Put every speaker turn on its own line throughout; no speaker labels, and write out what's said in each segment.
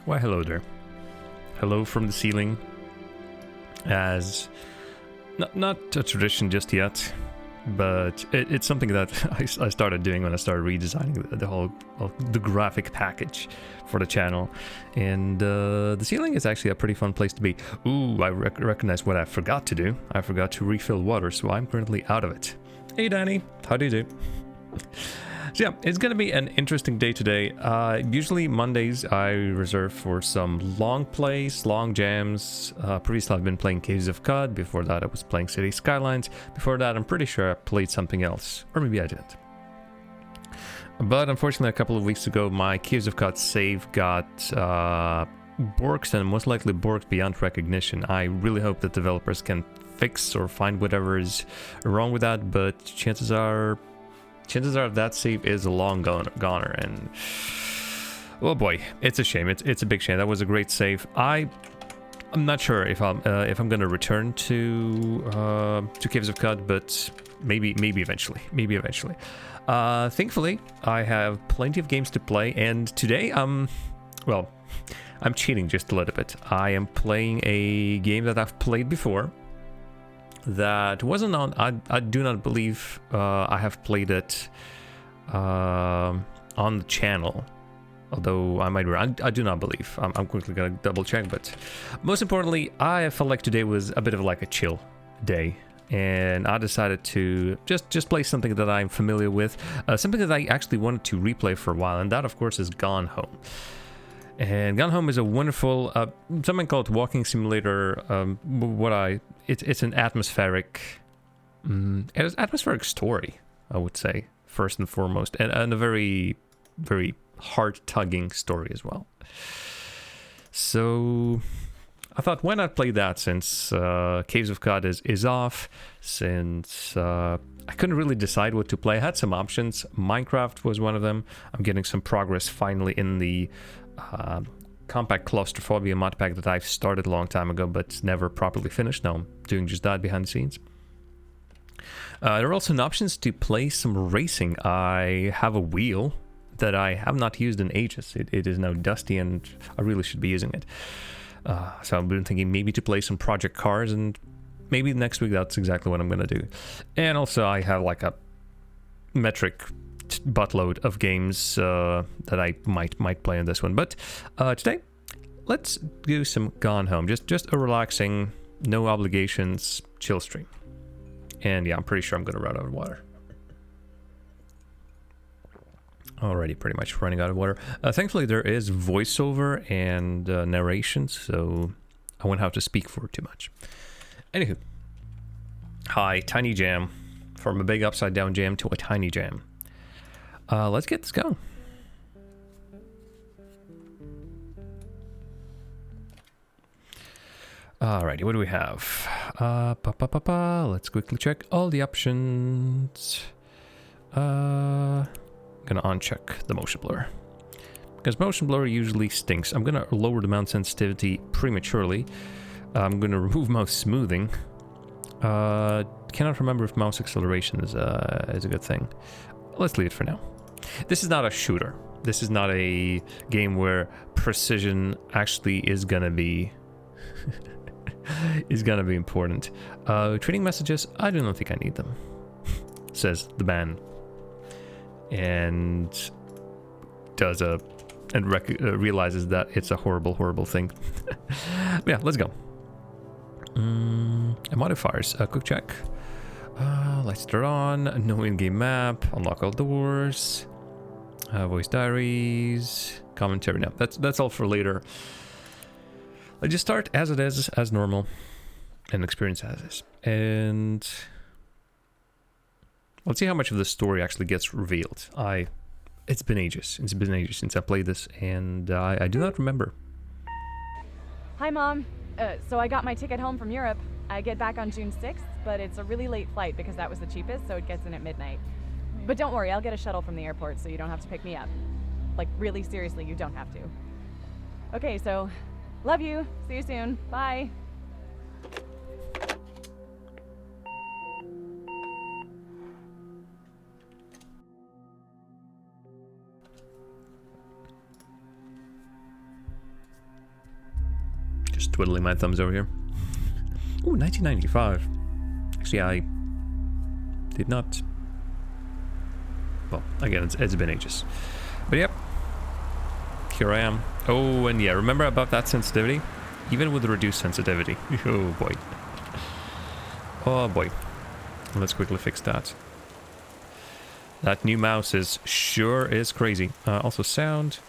Why, hello there. Hello from the ceiling. As not a tradition just yet, but it's something that I started doing when I started redesigning the graphic package for the channel. And the ceiling is actually a pretty fun place to be. Ooh, I recognize what I forgot to do. I forgot to refill water, so I'm currently out of it. Hey Danny, how do you do? So yeah, it's gonna be an interesting day today. Usually Mondays I reserve for some long plays, long jams. Previously I've been playing Caves of Cod. Before that I was playing City Skylines. Before that I'm pretty sure I played something else, or maybe I didn't. But unfortunately a couple of weeks ago my Caves of Cod save got borked, and most likely borked beyond recognition. I really hope that developers can fix or find whatever is wrong with that, but chances are that save is a long goner, and oh boy, it's a shame. It's a big shame. That was a great save. I'm not sure if I'm gonna return to Caves of Cod, but maybe eventually. Maybe eventually. Thankfully, I have plenty of games to play, and today well, I'm cheating just a little bit. I am playing a game that I've played before. That wasn't on. I do not believe I have played it on the channel. Although I might be wrong. I do not believe. I'm quickly gonna double check. But most importantly, I felt like today was a bit of like a chill day, and I decided to just play something that I'm familiar with, something that I actually wanted to replay for a while, and that of course is Gone Home. And Gone Home is a wonderful, something called walking simulator. It's an atmospheric, atmospheric story, I would say, first and foremost, and a very, very heart-tugging story as well. So I thought, why not play that, since Caves of Cod is off, since I couldn't really decide what to play. I had some options. Minecraft was one of them. I'm getting some progress finally in the compact claustrophobia mod pack that I started a long time ago but never properly finished. Now I'm doing just that behind the scenes. There are also options to play some racing. I have a wheel that I have not used in ages. It is now dusty and I really should be using it. So I've been thinking maybe to play some Project Cars, and maybe next week that's exactly what I'm gonna do. And also I have like a metric buttload of games that I might play on this one, but today let's do some Gone Home. Just a relaxing, no obligations, chill stream. And yeah, I'm pretty sure I'm gonna run out of water. Already pretty much running out of water. Thankfully there is voiceover and narration, so I won't have to speak for too much. Anywho, hi, tiny jam. From a big upside down jam to a tiny jam. Let's get this going. Alrighty, what do we have? Let's quickly check all the options. Gonna uncheck the motion blur, because motion blur usually stinks. I'm gonna lower the mouse sensitivity prematurely. I'm gonna remove mouse smoothing. Cannot remember if mouse acceleration is a good thing. Let's leave it for now. This is not a shooter. This is not a game where precision actually is gonna be important. Trading messages, I do not think I need them, says the man, and realizes that it's a horrible thing. Yeah, let's go. Modifiers, quick check. Lights turn on, no in-game map, unlock all doors, voice diaries, commentary. No, that's all for later. Let's just start as it is, as normal, and experience as is. And let's see how much of the story actually gets revealed. It's been ages. It's been ages since I played this, and I do not remember.
Hi, Mom. So I got my ticket home from Europe. I get back on June 6th, but it's a really late flight because that was the cheapest, so it gets in at midnight. But don't worry, I'll get a shuttle from the airport so you don't have to pick me up. Like, really seriously, you don't have to. Okay, so love you. See you soon. Bye.
Just twiddling my thumbs over here. Ooh, 1995. Actually, I did not. Well, again, it's been ages. But yep, here I am. Oh, and yeah, remember about that sensitivity? Even with the reduced sensitivity. Oh boy. Oh boy. Let's quickly fix that. That new mouse sure is crazy. Also sound.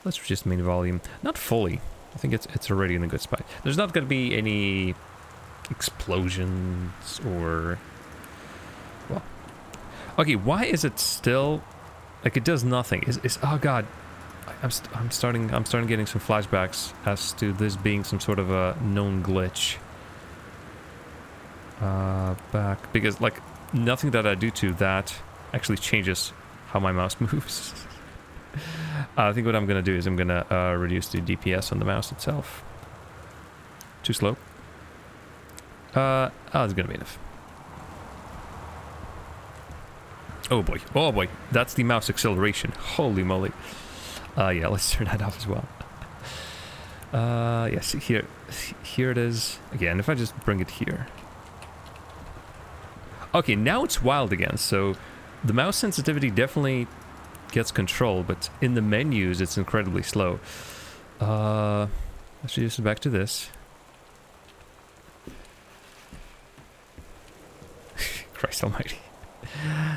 Let's reduce the main volume. Not fully. I think it's already in a good spot. There's not going to be any explosions or... Well... Okay, why is it still... Like, it does nothing. Oh god. I'm starting getting some flashbacks as to this being some sort of a known glitch. Back. Because, like, nothing that I do to that actually changes how my mouse moves. I think what I'm gonna do is I'm gonna reduce the DPS on the mouse itself Too slow. Oh, it's gonna be enough. Oh boy, oh boy, that's the mouse acceleration. Holy moly. Yeah, let's turn that off as well. Yes, here it is. Again, if I just bring it here. Okay, now it's wild again, so the mouse sensitivity definitely gets control, but in the menus it's incredibly slow. Let's just back to this. Christ almighty.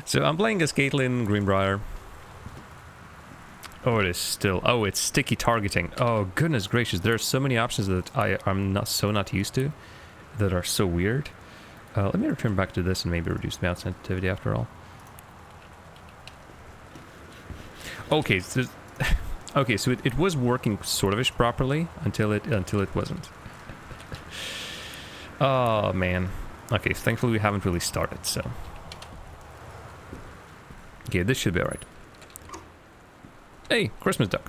So I'm playing as Caitlin Greenbrier. Oh, it is still... Oh, it's sticky targeting. Oh, goodness gracious. There are so many options that I'm not used to that are so weird. Let me return back to this and maybe reduce mouse sensitivity after all. Okay, so, okay, so it was working sort of-ish properly until it wasn't. Oh, man. Okay, so thankfully we haven't really started, so... Okay, this should be alright. Hey, Christmas duck.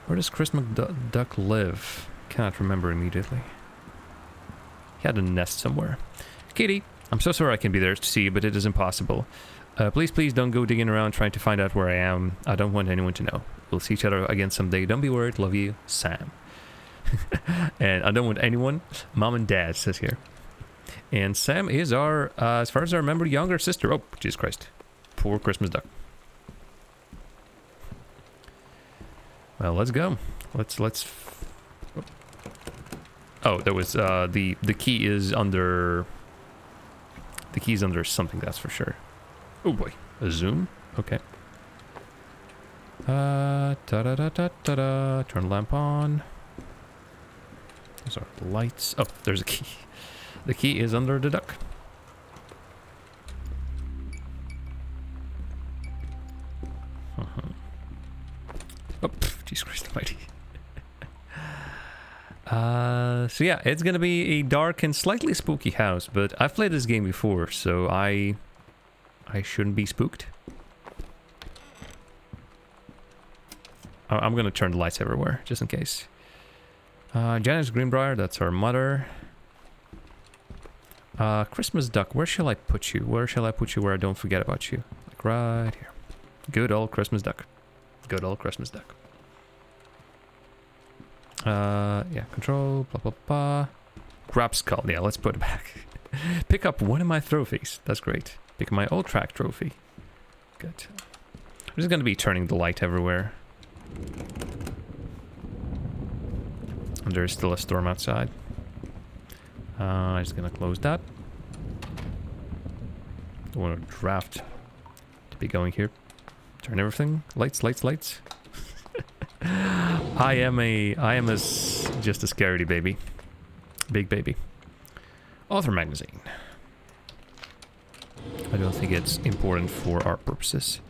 Where does Christmas duck live? Cannot remember immediately. He had a nest somewhere. Katie, I'm so sorry I can be there to see you, but it is impossible. Please don't go digging around trying to find out where I am. I don't want anyone to know. We'll see each other again someday. Don't be worried. Love you, Sam. And I don't want anyone. Mom and Dad says here. And Sam is our, as far as I remember, younger sister. Oh, Jesus Christ. Poor Christmas duck. Well, let's go. Let's. Oh, that was the key is under. The key's under something, that's for sure. Oh boy, a zoom. Okay. Ta-da-da-da-da-da. Turn the lamp on. Those are the lights. Oh, there's a key. The key is under the duck. Oh, Jesus Christ almighty. So yeah, it's gonna be a dark and slightly spooky house, but I've played this game before, so I shouldn't be spooked. I'm gonna turn the lights everywhere, just in case. Janice Greenbrier, that's her mother. Christmas duck, where shall I put you? Where shall I put you where I don't forget about you? Like right here. Good old Christmas duck. Good old Christmas duck. Yeah, control, blah, blah, blah. Grab skull, yeah, let's put it back. Pick up one of my trophies. That's great. Pick up my old track trophy. Good. I'm just gonna be turning the light everywhere. And there's still a storm outside. I'm just gonna close that. Don't want a draft to be going here. Turn everything. Lights, lights, lights. I am just a scaredy baby. Big baby. Author magazine. I don't think it's important for our purposes.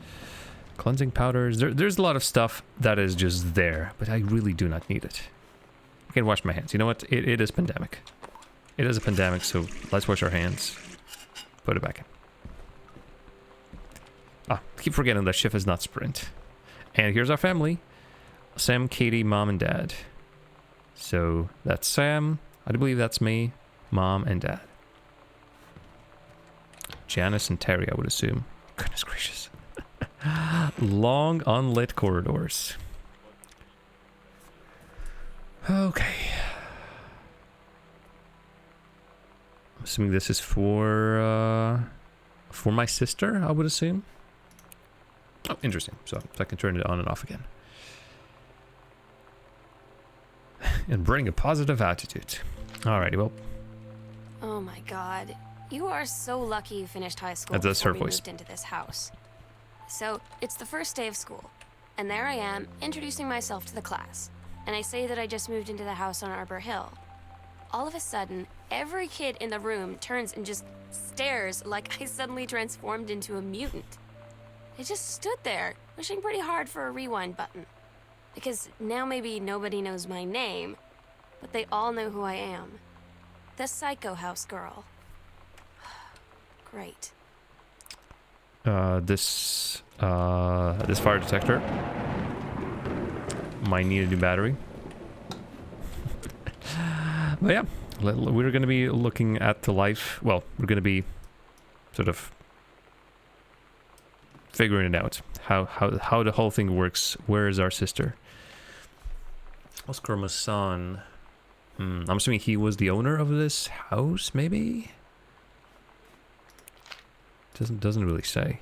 Cleansing powders. There's a lot of stuff that is just there, but I really do not need it. I can wash my hands. You know what? It is pandemic. It is a pandemic, so let's wash our hands. Put it back in. Ah, I keep forgetting that shift is not sprint. And here's our family. Sam, Katie, Mom, and Dad. So that's Sam. I believe that's me, Mom, and Dad. Janice and Terry, I would assume. Goodness gracious. Long, unlit corridors. Okay. I'm assuming this is for my sister, I would assume. Oh, interesting. So I can turn it on and off again. And bring a positive attitude. Alrighty, well.
Oh my god. You are so lucky you finished high school
That's her
before we
voice.
moved into this house. So, it's the first day of school. And there I am, introducing myself to the class. And I say that I just moved into the house on Arbor Hill. All of a sudden, every kid in the room turns and just stares like I suddenly transformed into a mutant. I just stood there, wishing pretty hard for a rewind button. Because now maybe nobody knows my name, but they all know who I am. The Psycho House girl. Great.
This fire detector might need a new battery. But yeah, we're going to be looking at the life. Well, we're going to be sort of figuring it out. How the whole thing works. Where is our sister? Oscar Masson. I'm assuming he was the owner of this house, maybe? Doesn't really say.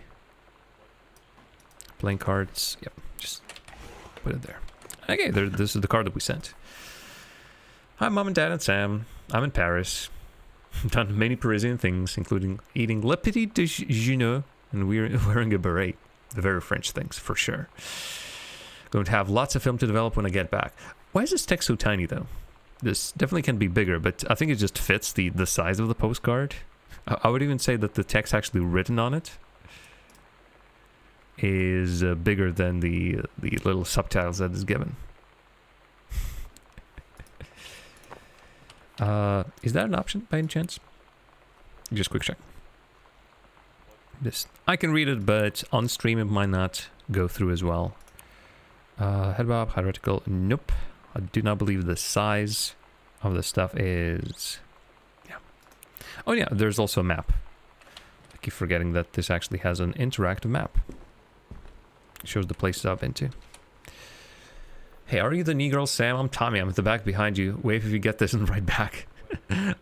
Playing cards. Yep, just put it there. Okay, this is the card that we sent. Hi, Mom and Dad and Sam. I'm in Paris. Done many Parisian things, including eating Le Petit Déjeuner and wearing a beret. The very French things, for sure. Going to have lots of film to develop when I get back. Why is this text so tiny, though? This definitely can be bigger, but I think it just fits the size of the postcard. I would even say that the text actually written on it is bigger than the little subtitles that is given. Is that an option by any chance? Just quick check. This I can read it, but on stream it might not go through as well. Headbob, hierarchical, nope. I do not believe the size of the stuff is... Yeah. Oh yeah, there's also a map. I keep forgetting that this actually has an interactive map. It shows the places I've been to. Hey, are you the new girl, Sam? I'm Tommy. I'm at the back behind you. Wave if you get this and right back.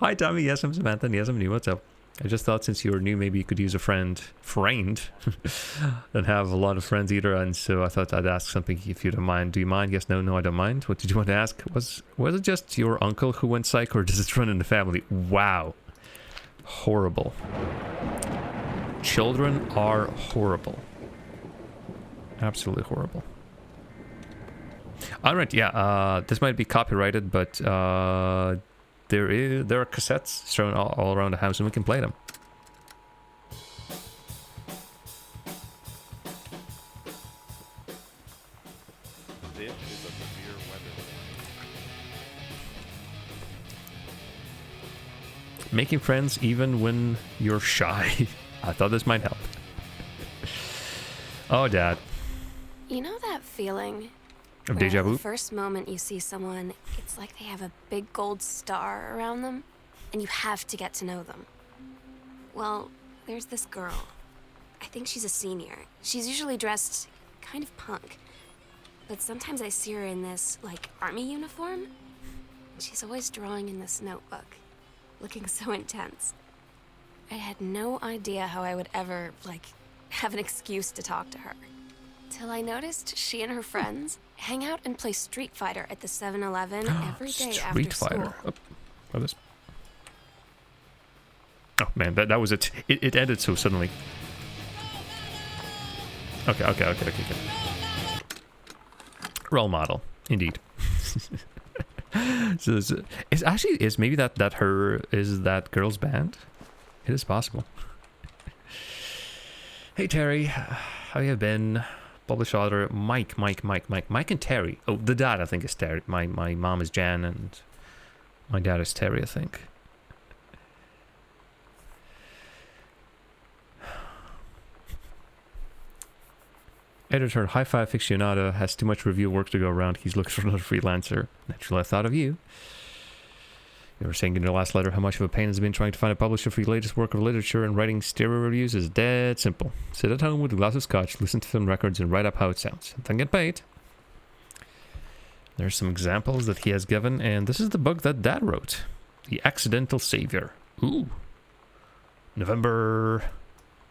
Hi, Tommy. Yes, I'm Samantha. Yes, I'm new. What's up? I just thought since you were new, maybe you could use a friend. And have a lot of friends either. And so I thought I'd ask something if you don't mind. Do you mind? Yes, no, no, I don't mind. What did you want to ask? Was it just your uncle who went psych, or does it run in the family? Wow. Horrible. Children are horrible. Absolutely horrible. Alright, yeah, this might be copyrighted, but there are cassettes thrown all around the house and we can play them.
This is a severe weather.
Making friends even when you're shy. I thought this might help. Oh, Dad.
You know that feeling?
Of deja vu?
The first moment you see someone, it's like they have a big gold star around them, and you have to get to know them. Well, there's this girl. I think she's a senior. She's usually dressed kind of punk. But sometimes I see her in this, like, army uniform. And she's always drawing in this notebook, looking so intense. I had no idea how I would ever, like, have an excuse to talk to her. Till I noticed she and her friends hang out and play Street Fighter at the 7-Eleven every day
Street
after
Fighter.
school.
Oh, what is this? Oh man, that was it. It ended so suddenly. Okay. Role model, indeed. So is maybe that girl's band? It is possible. Hey Terry, how you been? Published author Mike and Terry. Oh, the dad I think is Terry. My mom is Jan and my dad is Terry, I think. Editor High Five Aficionado has too much review work to go around. He's looking for another freelancer. Naturally, I thought of you. You were saying in your last letter how much of a pain has been trying to find a publisher for your latest work of literature, and writing stereo reviews is dead simple. Sit at home with a glass of scotch, listen to film records, and write up how it sounds. And then get paid. There's some examples that he has given, and this is the book that Dad wrote. The Accidental Savior. Ooh. November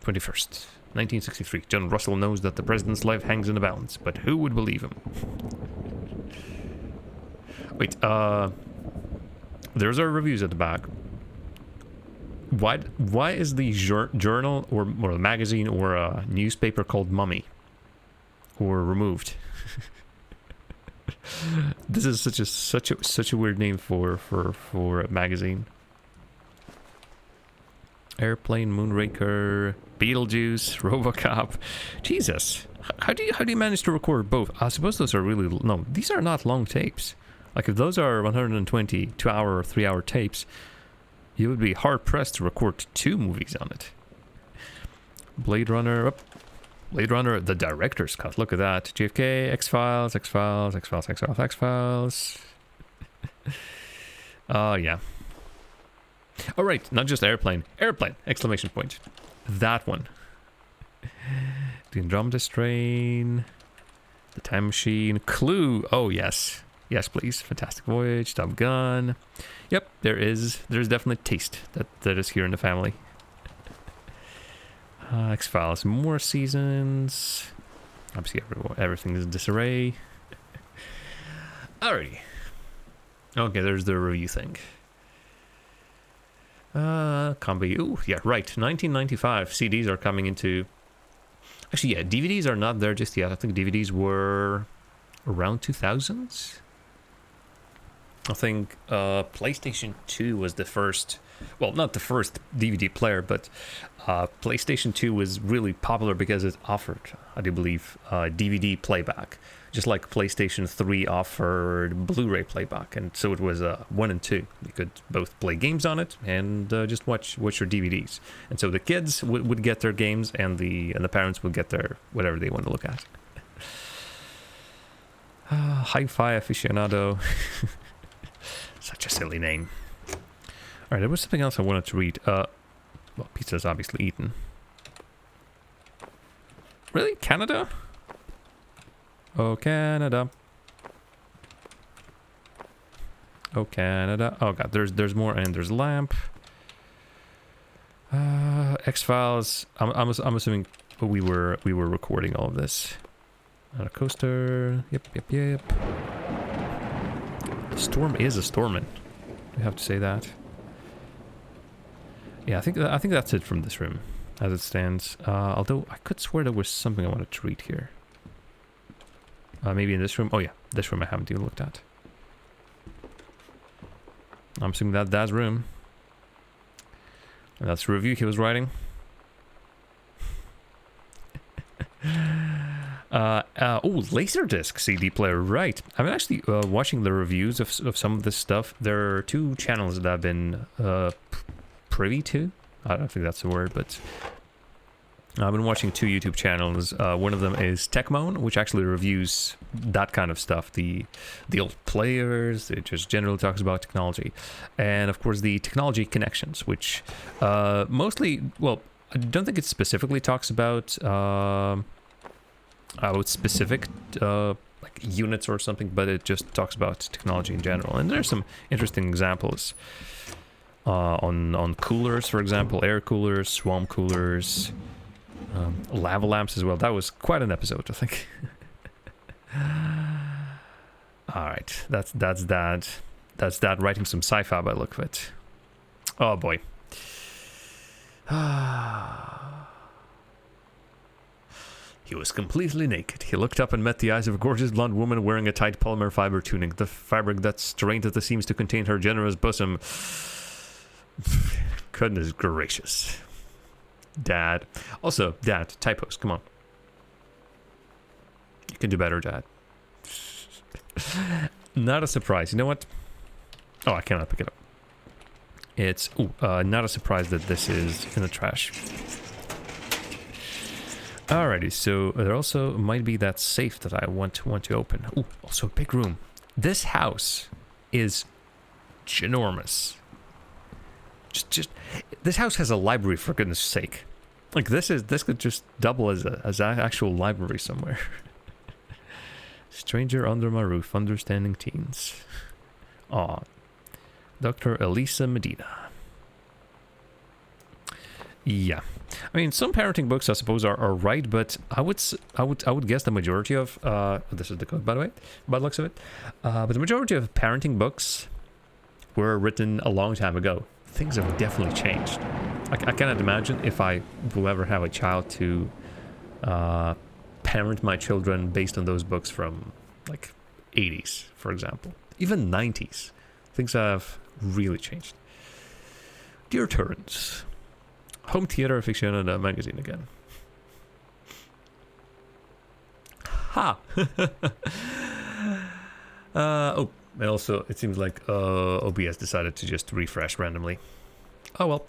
21st, 1963. John Russell knows that the president's life hangs in the balance, but who would believe him? Wait, there's our reviews at the back. Why is the journal or a magazine or a newspaper called Mummy or removed? This is such a weird name for a magazine. Airplane, Moonraker, Beetlejuice, RoboCop. Jesus, how do you manage to record both? I suppose those are really no. These are not long tapes. Like if those are 120 2-hour or 3-hour tapes, you would be hard pressed to record 2 movies on it. Blade Runner, the director's cut. Look at that. JFK, X-Files. Yeah. All right, not just airplane. Airplane! Exclamation point. That one. The Andromeda Strain. The Time Machine. Clue! Oh, yes. Yes, please. Fantastic Voyage. Top Gun. Yep, there's definitely taste that is here in the family. X-Files. More seasons. Obviously, everything is in disarray. Alrighty. Okay, there's the review thing. Combi. Ooh, yeah, right. 1995. CDs are coming into... Actually, yeah, DVDs are not there just yet. I think DVDs were around 2000s. I think PlayStation 2 was the first... Well, not the first DVD player, but PlayStation 2 was really popular because it offered, I do believe, DVD playback. Just like PlayStation 3 offered Blu-ray playback. And so it was 1 and 2. You could both play games on it and just watch your DVDs. And so the kids would get their games and the parents would get their whatever they want to look at. Hi-Fi Aficionado. Such a silly name. Alright, there was something else I wanted to read. Well, pizza's obviously eaten. Really? Canada? Oh, Canada. Oh, Canada. Oh, God, there's more, and there's lamp. X-Files. I'm assuming we were recording all of this. A coaster. Yep. The storm is a stormin'. We have to say that. Yeah, I think that's it from this room, as it stands. Although I could swear there was something I wanted to read here. Maybe in this room. Oh yeah, this room I haven't even looked at. I'm assuming that's room. And that's the review he was writing. Laserdisc CD player, right. I've been actually watching the reviews of some of this stuff. There are two channels that I've been privy to. I don't think that's the word, but I've been watching two YouTube channels. One of them is Techmoan, which actually reviews that kind of stuff. The old players, it just generally talks about technology. And of course the Technology Connections, which mostly, well, I don't think it specifically talks about specific like units or something, but it just talks about technology in general. And there's some interesting examples on coolers, for example, air coolers, swamp coolers, lava lamps as well. That was quite an episode, I think. All right, that's that. Writing some sci-fi by the look of it. Oh boy. He was completely naked. He looked up and met the eyes of a gorgeous blonde woman wearing a tight polymer fiber tunic, the fabric that strained at the seams to contain her generous bosom. Goodness gracious. Dad. Also, Dad, typos, come on. You can do better, Dad. Not a surprise. You know what? Oh, I cannot pick it up. It's not a surprise that this is in the trash. Alrighty, so there also might be that safe that I want to open. Ooh, also a big room. This house is ginormous. Just this house has a library, for goodness sake. Like this could just double as an actual library somewhere. Stranger under my roof, understanding teens. Aw, Dr. Elisa Medina. Yeah, I mean, some parenting books I suppose are right, but I would guess the majority of this is the code, by the way, by the looks of it. But the majority of parenting books were written a long time ago. Things have definitely changed. I cannot imagine if I will ever have a child to parent my children based on those books from like 80s, for example, even 90s. Things have really changed. Dear Turns. Home Theater Aficionado magazine again. Ha! Oh, and also it seems like OBS decided to just refresh randomly. Oh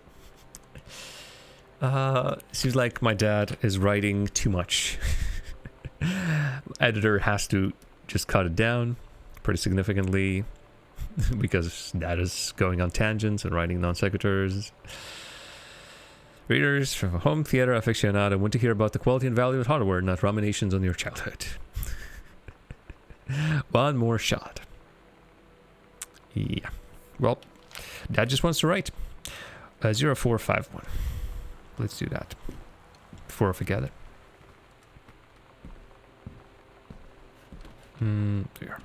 well. Seems like my dad is writing too much. Editor has to just cut it down pretty significantly. because Dad is going on tangents and writing non sequiturs. Readers from a home theater aficionado want to hear about the quality and value of hardware, not ruminations on your childhood. One more shot. Yeah. Well, Dad just wants to write. 0451. Let's do that. Before I forget it. There.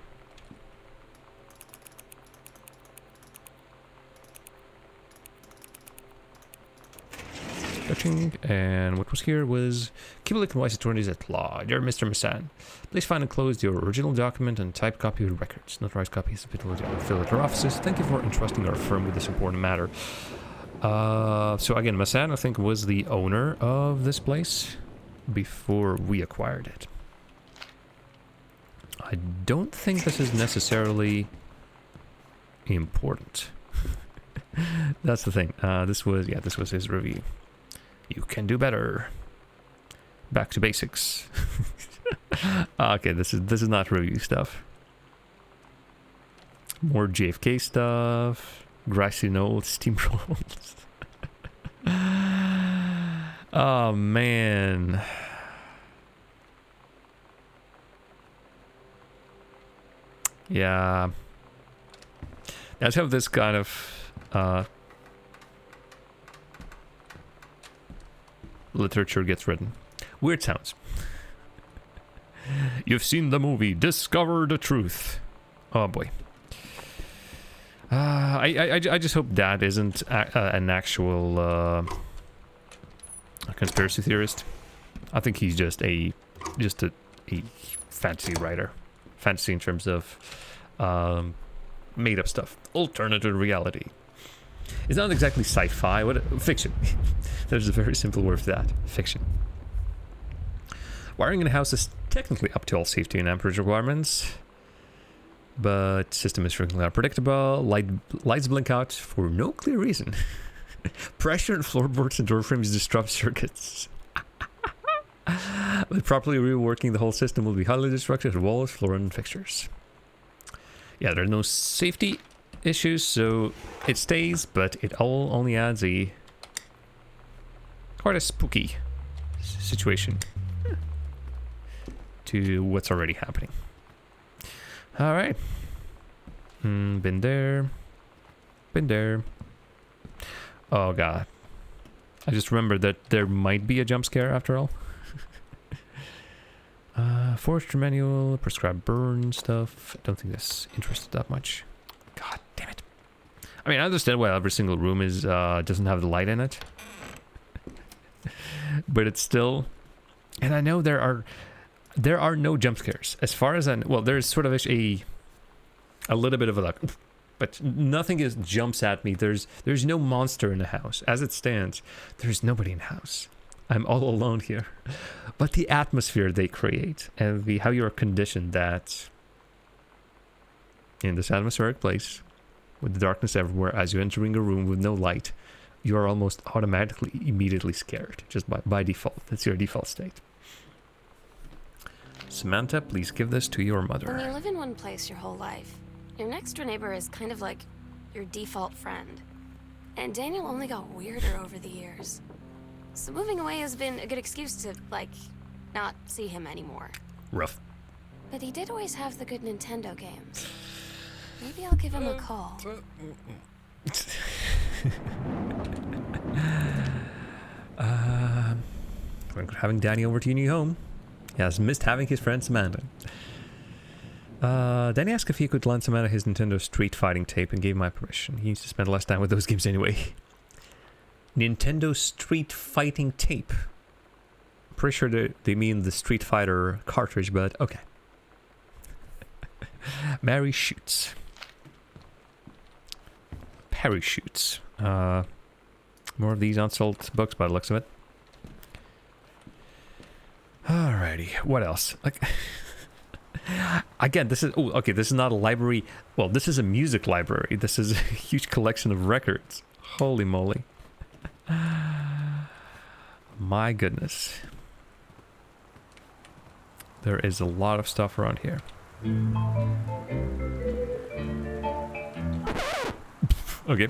And what was here was Kibalik and Vice Attorneys at Law. Dear Mr. Massan, please find and close your original document and typed copy of the records. Notarized copies have been filled at our offices. Thank you for entrusting our firm with this important matter. So again, Massan, I think, was the owner of this place before we acquired it. I don't think this is necessarily important. That's the thing. This was his review. You can do better. Back to basics. Okay, this is not review stuff. More JFK stuff. Grassy knoll, steamrolls. Oh man. Yeah. Let's have this kind of literature gets written. Weird sounds. You've seen the movie. Discover the truth. Oh boy. I just hope Dad isn't an actual conspiracy theorist. I think he's just a fantasy writer. Fantasy in terms of made up stuff. Alternative reality. It's not exactly sci-fi. Fiction. There's a very simple word for that. Fiction. Wiring in a house is technically up to all safety and amperage requirements, but system is frequently unpredictable. Lights blink out for no clear reason. Pressure in floorboards and door frames disrupt circuits. But properly reworking the whole system will be highly destructive to walls, floor, and fixtures. Yeah, there are no safety issues, so it stays, but it all only adds quite a spooky situation to what's already happening. All right. Been there. Oh god. I just remembered that there might be a jump scare after all. Forester manual, prescribed burn stuff. I don't think that's interested that much. God damn it. I mean, I understand why every single room is doesn't have the light in it. But it's still... And I know there are no jump scares. As far as I know, well, there's sort of a little bit of a like, but nothing jumps at me. There's no monster in the house. As it stands, there's nobody in the house. I'm all alone here. But the atmosphere they create and how you're conditioned that in this atmospheric place with the darkness everywhere, as you're entering a room with no light, you are almost automatically immediately scared just by default. That's your default state. Samantha, please give this to your mother.
When you live in one place your whole life, your next door neighbor is kind of like your default friend. And Daniel only got weirder over the years. So moving away has been a good excuse to, like, not see him anymore.
Rough.
But he did always have the good Nintendo games. Maybe I'll give him a call.
We're having Danny over to your new home. He has missed having his friend Samantha. Danny asked if he could lend Samantha his Nintendo Street Fighting tape and gave my permission. He needs to spend less time with those games anyway. Nintendo Street Fighting tape. Pretty sure they mean the Street Fighter cartridge, but okay. Mary shoots. Perry shoots. More of these unsold books by the looks of it. Alrighty, what else? Like, again, this is this is not a library. Well, this is a music library. This is a huge collection of records. Holy moly! My goodness, there is a lot of stuff around here. Okay.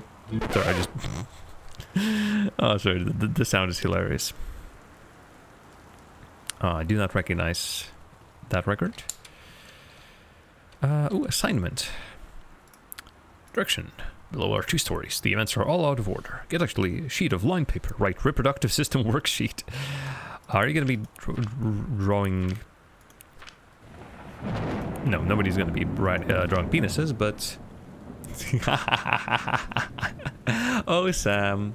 Sorry, I just... Oh, sorry, the sound is hilarious. I do not recognize that record. Ooh, assignment. Direction. Below are 2 stories. The events are all out of order. Get actually a sheet of line paper. Write reproductive system worksheet. Are you going to be drawing... No, nobody's going to be drawing penises, but... Oh, Sam.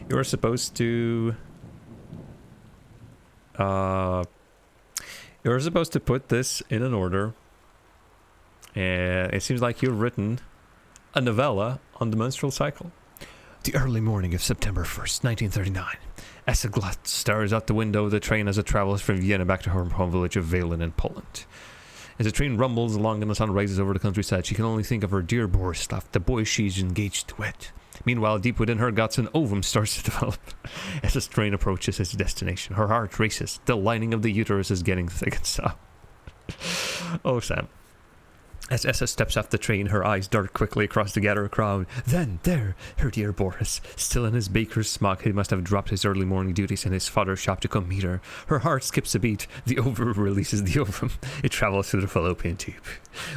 You're supposed to... You're supposed to put this in an order. And it seems like you've written a novella on the menstrual cycle. The early morning of September 1st, 1939. Essa Glatt stares out the window of the train as it travels from Vienna back to her home village of Valen in Poland. As the train rumbles along and the sun rises over the countryside, she can only think of her dear Borislav, the boy she's engaged to wed. Meanwhile, deep within her guts, an ovum starts to develop. As the train approaches its destination, her heart races. The lining of the uterus is getting thick and soft. Oh, Sam. As Essa steps off the train, her eyes dart quickly across the gathered crowd. Then, there, her dear Boris, still in his baker's smock. He must have dropped his early morning duties in his father's shop to come meet her. Her heart skips a beat. The ovum releases the ovum. It travels through the fallopian tube.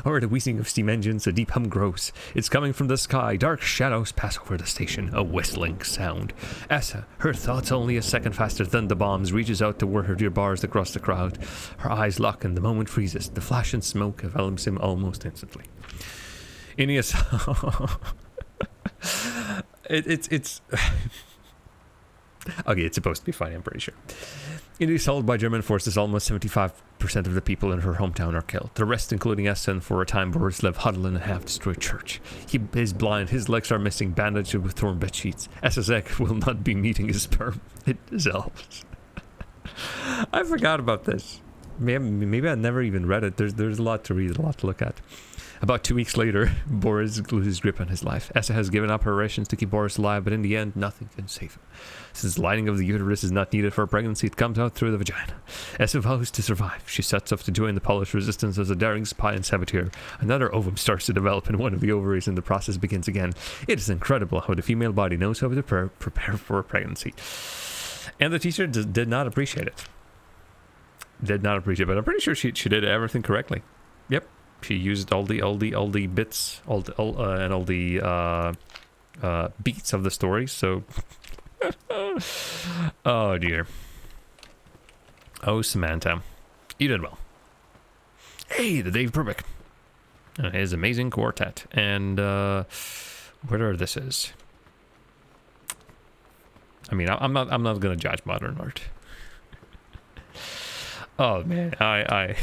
Over the wheezing of steam engines, a deep hum grows. It's coming from the sky. Dark shadows pass over the station. A whistling sound. Essa, her thoughts only a second faster than the bombs, reaches out toward her dear Boris across the crowd. Her eyes lock and the moment freezes. The flash and smoke envelops him almost instantly. Ineos. It's okay, it's supposed to be funny, I'm pretty sure. In the assault by German forces, almost 75% of the people in her hometown are killed. The rest, including Essa and for a time Borislav, huddle in a half-destroyed church. He is blind, his legs are missing, bandaged with torn bed sheets. Essa's egg will not be meeting his sperm. It dissolves. I forgot about this. Maybe I never even read it. There's a lot to read, a lot to look at. About 2 weeks later, Boris loses grip on his life. Essa has given up her rations to keep Boris alive, but in the end, nothing can save him. Since the lining of the uterus is not needed for pregnancy, it comes out through the vagina. Essa vows to survive. She sets off to join the Polish resistance as a daring spy and saboteur. Another ovum starts to develop in one of the ovaries, and the process begins again. It is incredible how the female body knows how to prepare for pregnancy. And the teacher did not appreciate it. But I'm pretty sure she did everything correctly. Yep. She used all the bits, all the beats of the story. So, oh dear. Oh, Samantha, you did well. Hey, the Dave Brubeck, his amazing quartet, and whatever this is. I mean, I'm not gonna judge modern art. Oh man, I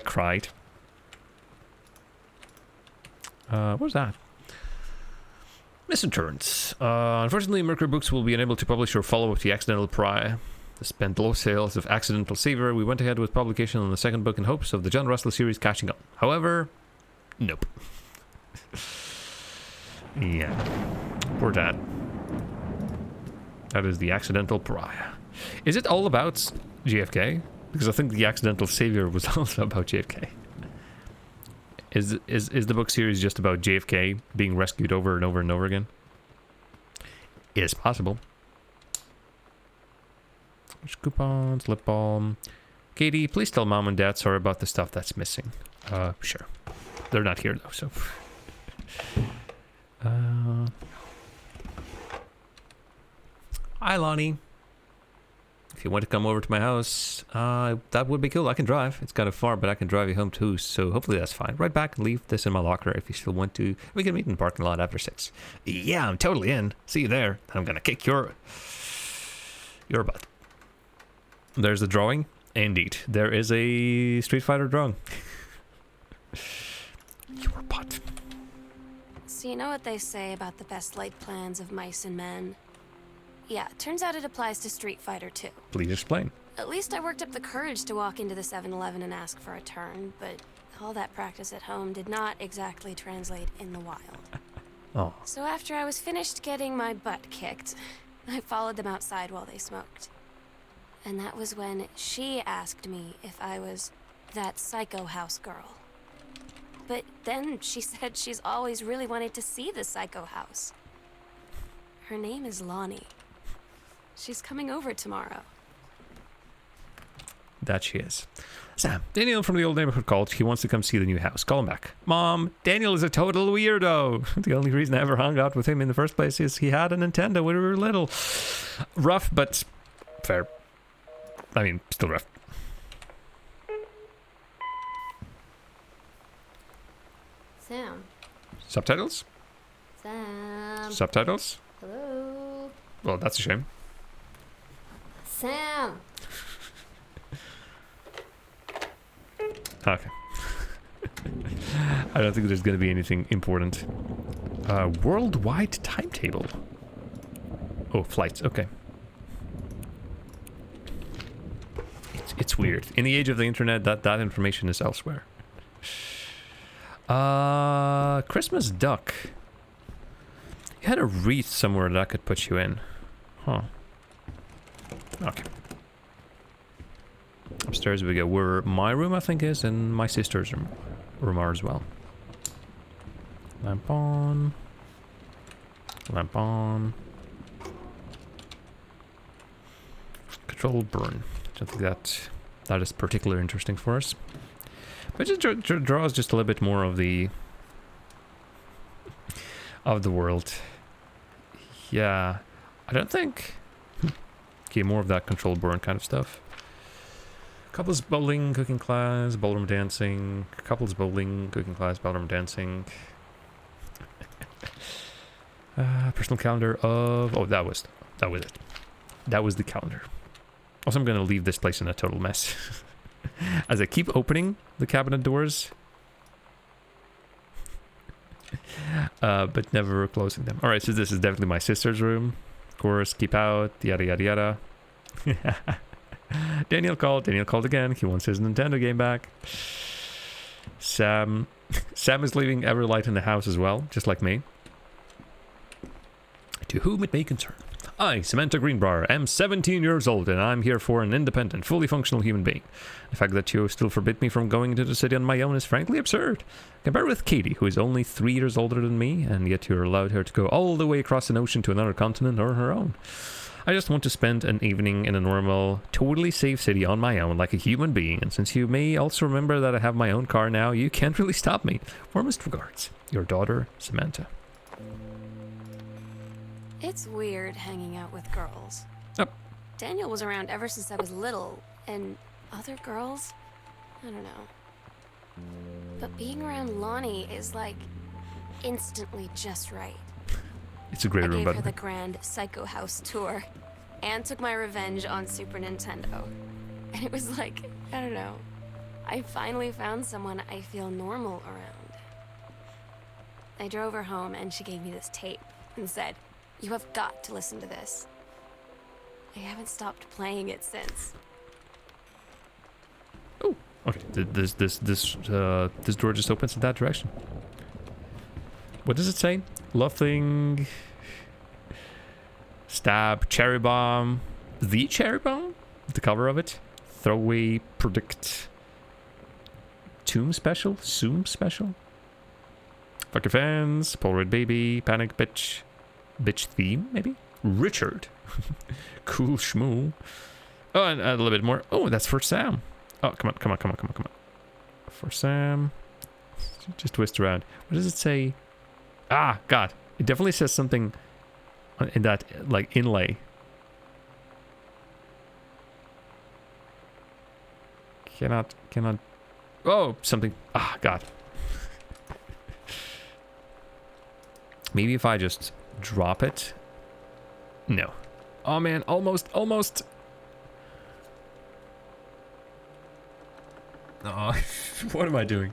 cried. What was that? Misinsurance. Unfortunately, Mercury Books will be unable to publish or follow up the Accidental Pariah. Despite low sales of Accidental Savior, we went ahead with publication on the second book in hopes of the John Russell series catching on. However, nope. Yeah. Poor dad. That is the Accidental Pariah. Is it all about JFK? Because I think the Accidental Savior was also about JFK. Is the book series just about JFK being rescued over and over and over again? It's possible. Coupons, lip balm. Katie, please tell Mom and Dad sorry about the stuff that's missing. Sure. They're not here though, so. Hi, Lonnie. If you want to come over to my house, that would be cool. I can drive. It's kind of far, but I can drive you home too, so hopefully that's fine. Right back and leave this in my locker if you still want to. We can meet in the parking lot after 6. Yeah, I'm totally in. See you there. I'm gonna kick your butt. There's the drawing. Indeed, there is a Street Fighter drawing. Your butt.
So you know what they say about the best laid plans of mice and men? Yeah, turns out it applies to Street Fighter too.
Please explain.
At least I worked up the courage to walk into the 7-Eleven and ask for a turn, but all that practice at home did not exactly translate in the wild.
Oh.
So after I was finished getting my butt kicked, I followed them outside while they smoked. And that was when she asked me if I was that psycho house girl. But then she said she's always really wanted to see the Psycho House. Her name is Lonnie. She's coming over tomorrow.
That she is. Sam, Daniel from the old neighborhood called. He wants to come see the new house. Call him back. Mom, Daniel is a total weirdo. The only reason I ever hung out with him in the first place is he had a Nintendo when we were little. Rough, but fair. I mean, still rough.
Sam.
Subtitles?
Sam.
Subtitles?
Hello.
Well, that's a shame.
Sam.
Okay. I don't think there's going to be anything important. Worldwide timetable. Oh, flights. Okay. It's weird. In the age of the internet, that information is elsewhere. Christmas duck. You had a wreath somewhere that I could put you in. Huh. Okay. Upstairs we go. Where my room, I think, is, and my sister's room are as well. Lamp on. Lamp on. Control burn. I don't think that is particularly interesting for us. But it just draws just a little bit more of the world. Yeah, I don't think. Okay, more of that control burn kind of stuff. Couples bowling, cooking class, ballroom dancing. Couples bowling, cooking class, ballroom dancing. Personal calendar of... Oh, that was it. That was the calendar. Also, I'm going to leave this place in a total mess. As I keep opening the cabinet doors. But never closing them. Alright, so this is definitely my sister's room. Of course, keep out, yada yada yada. Daniel called again. He wants his Nintendo game back. Sam is leaving Everlight in the house as well, just like me. To whom it may concern. I, Samantha Greenbrier, am 17 years old and I'm here for an independent, fully functional human being. The fact that you still forbid me from going into the city on my own is frankly absurd. Compared with Katie, who is only 3 years older than me, and yet you're allowed her to go all the way across an ocean to another continent on her own. I just want to spend an evening in a normal, totally safe city on my own like a human being, and since you may also remember that I have my own car now, you can't really stop me. Warmest regards, your daughter, Samantha.
It's weird hanging out with girls.
Yep.
Daniel was around ever since I was little, and other girls? I don't know. But being around Lonnie is like instantly just right.
It's a great room,
I
by
gave
the
her
way.
the Grand Psycho House tour, and took my revenge on Super Nintendo. And it was like, I don't know, I finally found someone I feel normal around. I drove her home and she gave me this tape and said, "You have got to listen to this." I haven't stopped playing it since.
Oh, okay. This door just opens in that direction. What does it say? Loving, stab, cherry bomb, the cherry bomb, the cover of it, throwaway, predict, tomb special, zoom special, fuck your fans, Polaroid baby, panic bitch theme maybe, Richard, cool schmoo. Oh, and a little bit more. Oh, that's for Sam. Oh, come on. For Sam. Just twist around. What does it say? Ah, God. It definitely says something in that, like, inlay. Cannot. Oh, something. Ah, God. Maybe if I just drop it. No. Oh, man. Almost. Oh, what am I doing?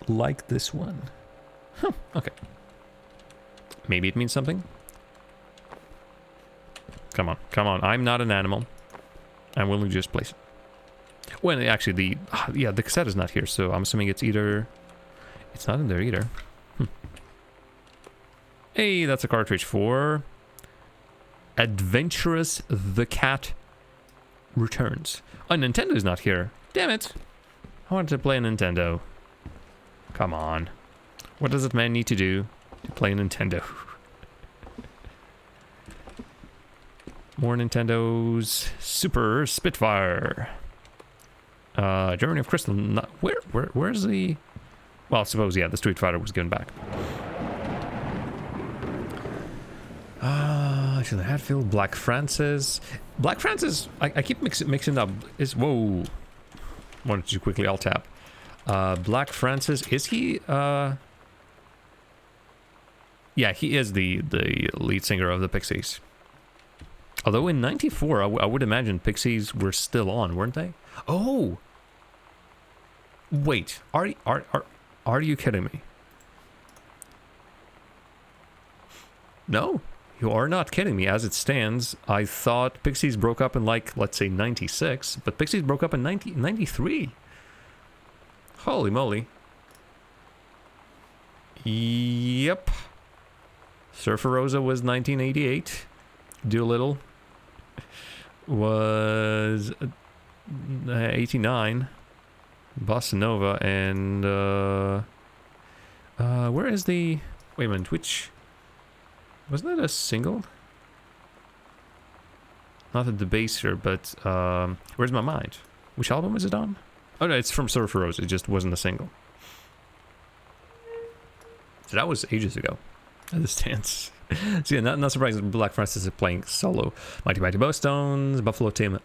Like this one. Huh, okay. Maybe it means something. Come on. I'm not an animal. I'm willing to just place it. Well, actually, the cassette is not here, so I'm assuming it's either... It's not in there either. Hey, that's a cartridge for... Adventurous the Cat returns. Oh, Nintendo's not here. Damn it. I wanted to play a Nintendo. Come on. What does that man need to do to play a Nintendo? More Nintendo's Super Spitfire. Journey of Crystal. Where's the... Well, I suppose, yeah, the Street Fighter was given back. Actually, Hatfield, Black Francis. Black Francis, I keep mixing up. Whoa. Wanted to quickly alt tab. Black Francis, is he... Yeah, he is the lead singer of the Pixies. Although in '94, I would imagine Pixies were still on, weren't they? Oh! Wait, are you kidding me? No, you are not kidding me. As it stands, I thought Pixies broke up in, like, let's say 96, but Pixies broke up in 93. Holy moly. Yep. Surfer Rosa was 1988. Doolittle was 89. Bossa Nova and where is the... Wait a minute, which... Wasn't that a single? Not a debaser, but Where's My Mind? Which album is it on? Oh no, it's from Surfer Rose, it just wasn't a single. So that was ages ago, as it stands. So yeah, not surprising Black Francis is playing solo. Mighty Mighty Bowstones, Buffalo Tim,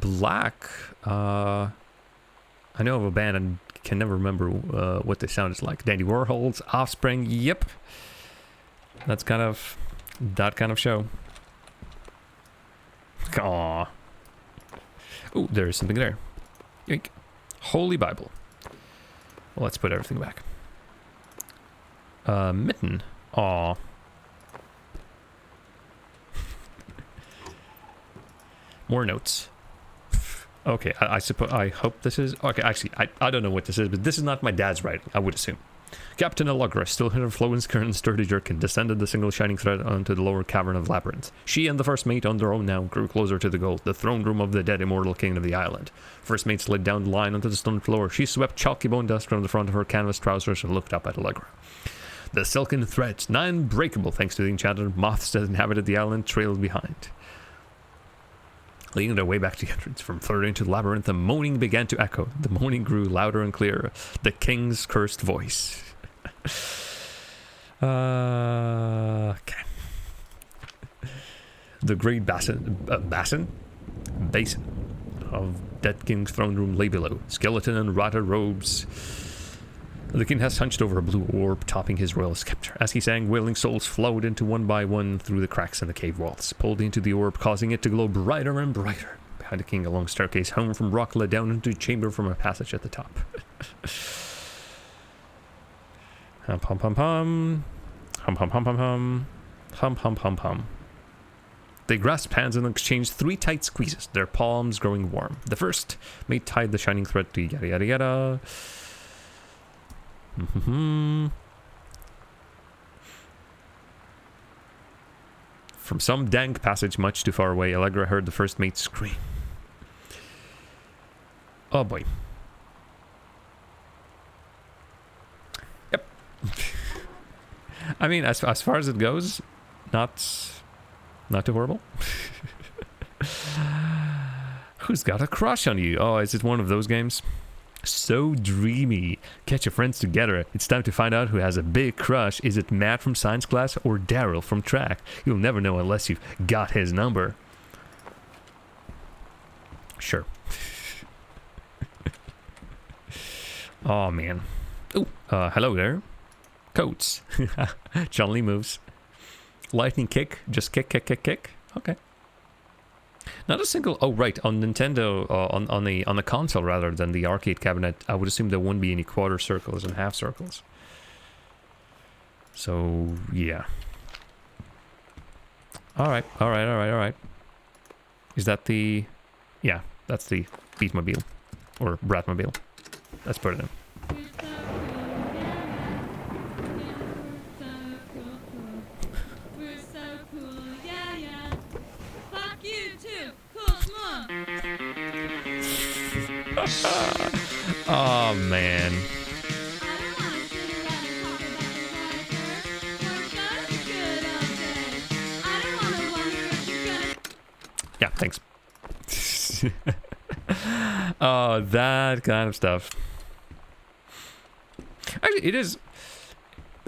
Black. I know of a band and can never remember what they sounded like. Dandy Warhols, Offspring, yep. That's kind of that kind of show. Aww. Oh, there's something there. Yoink. Holy Bible. Well, let's put everything back. Mitten. Aww. More notes. Okay, I suppose, I hope this is... Okay, actually, I don't know what this is, but this is not my dad's writing, I would assume. Captain Allegra, still in her flowing skirt and sturdy jerkin, descended the single shining thread onto the lower cavern of Labyrinth. She and the first mate, on their own now, grew closer to the goal, the throne room of the dead immortal king of the island. First mate slid down the line onto the stone floor. She swept chalky bone dust from the front of her canvas trousers and looked up at Allegra. The silken threads, nigh unbreakable thanks to the enchanted moths that inhabited the island, trailed behind. Leading their way back to the entrance, from further into the labyrinth, the moaning began to echo. The moaning grew louder and clearer. The king's cursed voice. Okay. The great basin of Dead King's throne room lay below. Skeleton and rotted robes. The king has hunched over a blue orb, topping his royal scepter. As he sang, wailing souls flowed into one by one through the cracks in the cave walls, pulled into the orb, causing it to glow brighter and brighter. Behind the king, a long staircase hung from rock led down into a chamber from a passage at the top. Hum hum hum hum. Hum hum hum hum hum. Hum hum hum hum. They grasped hands and exchanged 3 tight squeezes, their palms growing warm. The first mate tied the shining thread to yada yada yada. From some dank passage much too far away, Allegra heard the first mate scream. Oh boy. Yep. I mean, as far as it goes, not too horrible. Who's got a crush on you? Oh, is it one of those games? So dreamy. Get your friends together. It's time to find out who has a big crush. Is it Matt from science class or Daryl from track? You'll never know unless you've got his number. Sure. Oh man. Oh, hello there. Coats. John Lee moves. Lightning kick. Just kick, kick, kick, kick. Okay. Not a single... Oh, right. On Nintendo, on the console rather than the arcade cabinet, I would assume there wouldn't be any quarter circles and half circles. So, yeah. Alright. Is that the... Yeah, that's the Beatmobile. Or Bratmobile. Let's put it in. Oh man. Yeah, thanks. Oh, that kind of stuff. Actually,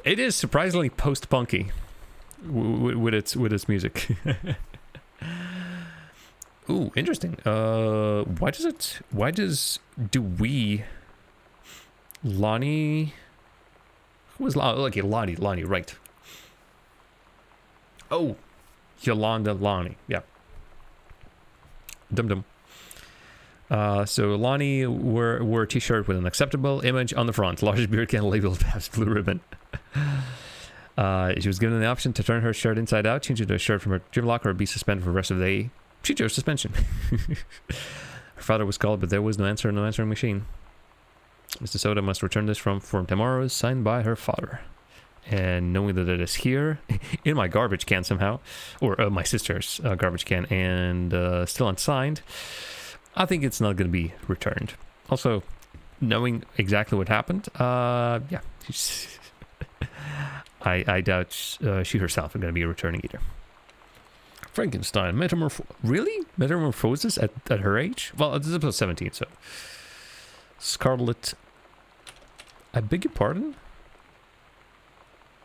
it is surprisingly post-punky with its music. Ooh, interesting. Why does Lonnie, who was Lonnie, right. Oh, Yolanda Lonnie, yeah. Dum-dum. So Lonnie wore a t-shirt with an acceptable image on the front, large beard can labeled as blue ribbon. She was given the option to turn her shirt inside out, change it to a shirt from her gym locker, or be suspended for the rest of the day. She chose suspension. Her father was called, but there was no answering machine. Mr. Soda must return this form tomorrow, signed by her father. And knowing that it is here, in my garbage can somehow, or my sister's garbage can, and still unsigned, I think it's not going to be returned. Also, knowing exactly what happened, yeah. I doubt she herself is going to be returning either. Frankenstein, really? Metamorphosis at her age? Well, it's about 17, so. Scarlet. I beg your pardon?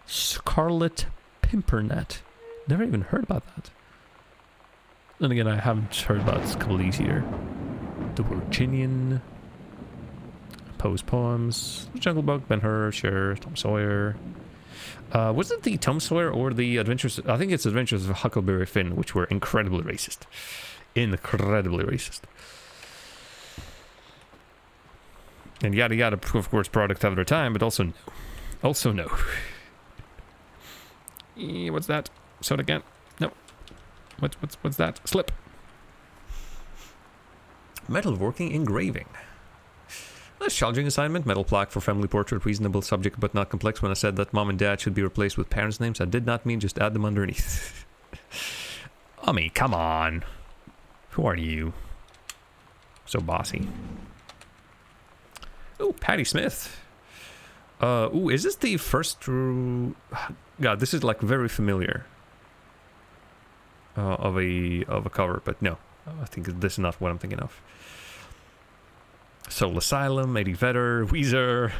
Scarlet Pimpernel. Never even heard about that. Then again, I haven't heard about a couple of these either. The Virginian. Poe's Poems. Jungle Book, Ben-Hur, sure. Tom Sawyer. Was it the Tom Sawyer or the Adventures? I think it's Adventures of Huckleberry Finn, which were incredibly racist. Incredibly racist. And yada yada, of course, product of their time, but also no. Also no. What's that? Soda can? No. What's that? Slip. Metalworking engraving. Less challenging assignment, metal plaque for family portrait, reasonable subject but not complex. When I said that mom and dad should be replaced with parents' names, I did not mean just add them underneath. I mean, come on. Who are you? So bossy. Oh, Patti Smith. Ooh, is this the first... God, this is like very familiar. Of a cover, but no. I think this is not what I'm thinking of. Soul Asylum, Eddie Vedder, Weezer,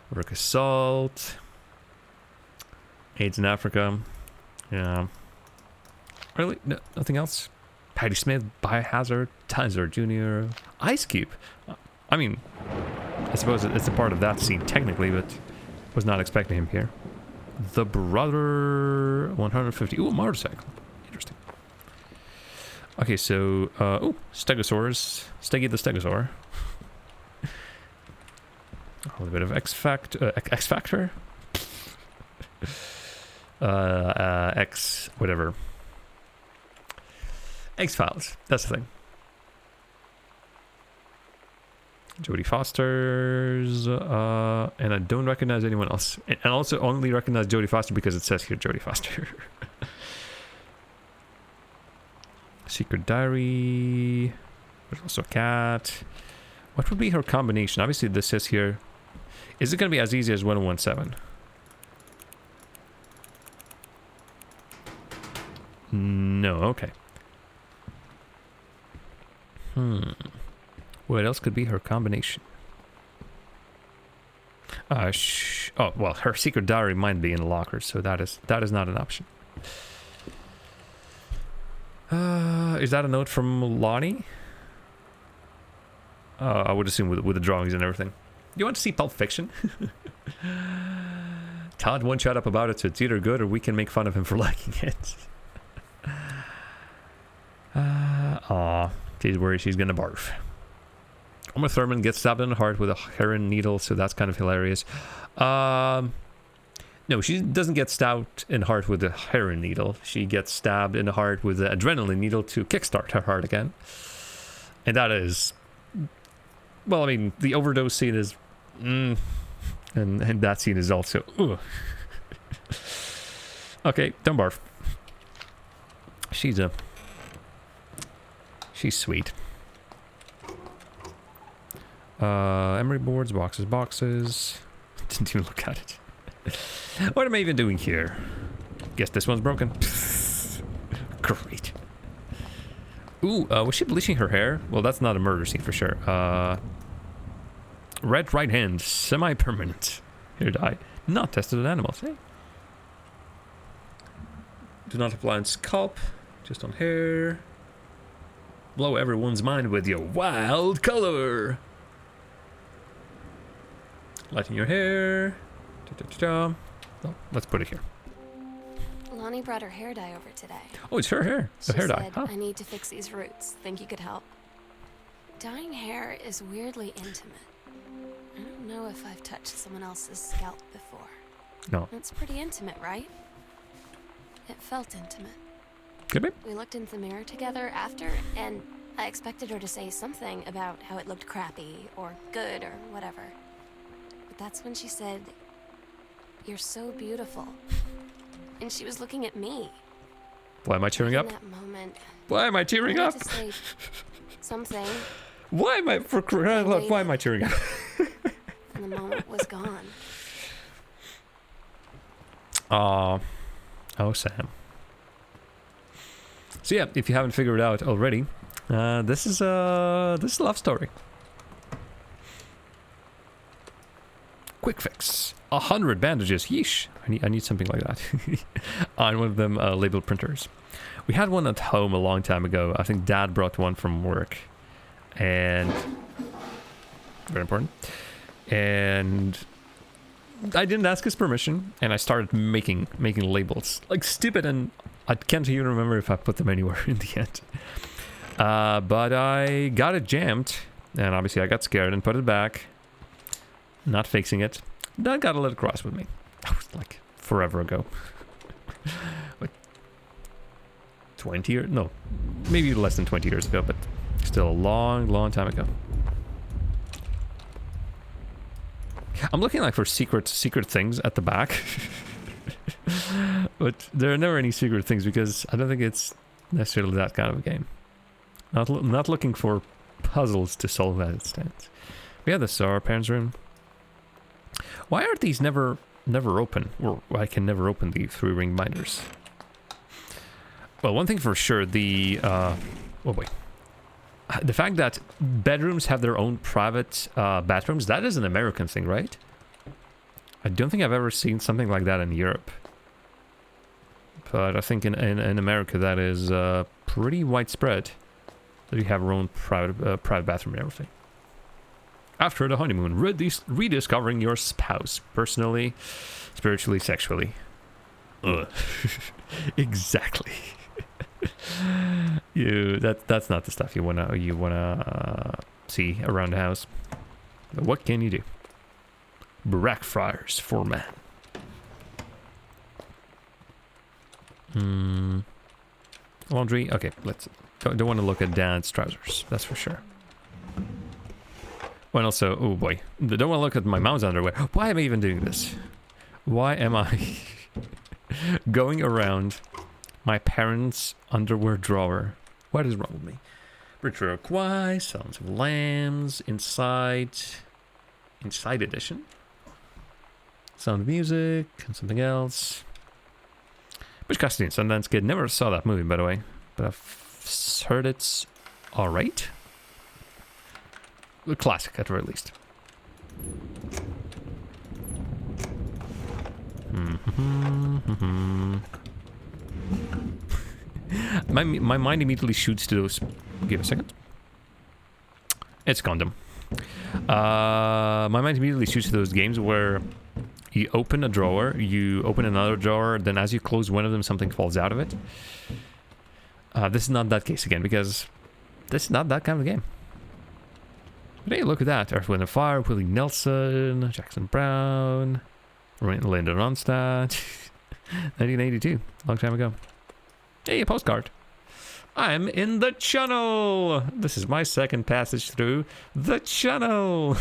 Rick Assault, AIDS in Africa. Yeah. Really? No, nothing else? Patti Smith, Biohazard, Tizer Jr., Ice Cube. I mean, I suppose it's a part of that scene technically, but was not expecting him here. The Brother 150. Ooh, a motorcycle. Interesting. Okay, so, ooh, Stegosaurus. Steggy the Stegosaur. A little bit of X Factor. X, whatever. X-Files. That's the thing. Jodie Foster's, and I don't recognize anyone else. And also only recognize Jodie Foster because it says here Jodie Foster. Secret Diary. There's also a cat. What would be her combination? Obviously this says here. Is it going to be as easy as 1017? No, okay. What else could be her combination? Oh, well, her secret diary might be in the locker, so that is not an option. Is that a note from Lonnie? I would assume with the drawings and everything. You want to see Pulp Fiction? Todd won't shut up about it, so it's either good or we can make fun of him for liking it. Aw, she's worried she's gonna barf. Uma Thurman gets stabbed in the heart with a heroin needle, so that's kind of hilarious. No, she doesn't get stabbed in the heart with a heroin needle. She gets stabbed in the heart with the adrenaline needle to kickstart her heart again. And that is... Well, I mean, the overdose scene is... and that scene is also... Okay, don't barf. She's sweet. Emery boards, boxes. Didn't even look at it. What am I even doing here? Guess this one's broken. Great. Ooh, was she bleaching her hair? Well, that's not a murder scene for sure. Red right hand, semi-permanent. Hair dye. Not tested on animals, eh? Do not apply on scalp, just on hair. Blow everyone's mind with your wild color. Lighten your hair. Oh, let's put it here.
Lonnie brought her hair dye over today.
Oh, it's her hair.
She
The hair dye.
said,
Huh.
I need to fix these roots. Think you could help? Dyeing hair is weirdly intimate. I don't know if I've touched someone else's scalp before.
No.
It's pretty intimate, right? It felt intimate.
Good, babe.
We looked into the mirror together after, and I expected her to say something about how it looked crappy, or good, or whatever. But that's when she said, "You're so beautiful." And she was looking at me.
Why am I tearing up?
In that moment,
Why am I tearing
I
up?
wanted to say something,
Why am I for crying out loud? Why am I tearing up?
and the moment was gone.
Oh, Sam. So yeah, if you haven't figured it out already, this is a love story. Quick fix. 100 bandages. Yeesh. I need something like that. On one of them label printers. We had one at home a long time ago. I think Dad brought one from work, and very important. And I didn't ask his permission, and I started making labels like stupid, and I can't even remember if I put them anywhere in the end. But I got it jammed, and obviously I got scared and put it back, not fixing it. Dad got a little cross with me. That was like forever ago. What, 20 years? No, maybe less than 20 years ago, but still a long time ago. I'm looking like for secret things at the back. But there are never any secret things because I don't think it's necessarily that kind of a game. Not looking for puzzles to solve as it stands. Yeah, this is our parents' room. Why are these never open? Or I can never open the 3-ring binders. Well, one thing for sure, the fact that bedrooms have their own private bathrooms, that is an American thing, right? I don't think I've ever seen something like that in Europe. But I think in America that is pretty widespread. That you have your own private bathroom and everything. After the honeymoon, rediscovering your spouse. Personally, spiritually, sexually. Ugh. Exactly. That's not the stuff you wanna see around the house. But what can you do? Barack fryers for man. Laundry. Okay, let's. Don't want to look at Dad's trousers. That's for sure. Well, also, oh boy, don't want to look at my mom's underwear. Why am I even doing this? Why am I going around my parents' underwear drawer? What is wrong with me? Richard Quay, Silence of the Lambs, Inside Edition, Sound of Music, and something else. Butch Cassidy and Sundance Kid. Never saw that movie, by the way, but I've heard it's all right. A classic, at the very least. My mind immediately shoots to those. Give a second. It's Condom. My mind immediately shoots to those games where you open a drawer, you open another drawer, then as you close one of them, something falls out of it. This is not that case again, because this is not that kind of game. But hey, look at that. Earth, Wind & Fire, Willie Nelson, Jackson Brown, Linda Ronstadt. 1982, long time ago. Hey, a postcard. I'm in the channel. This is my second passage through the channel.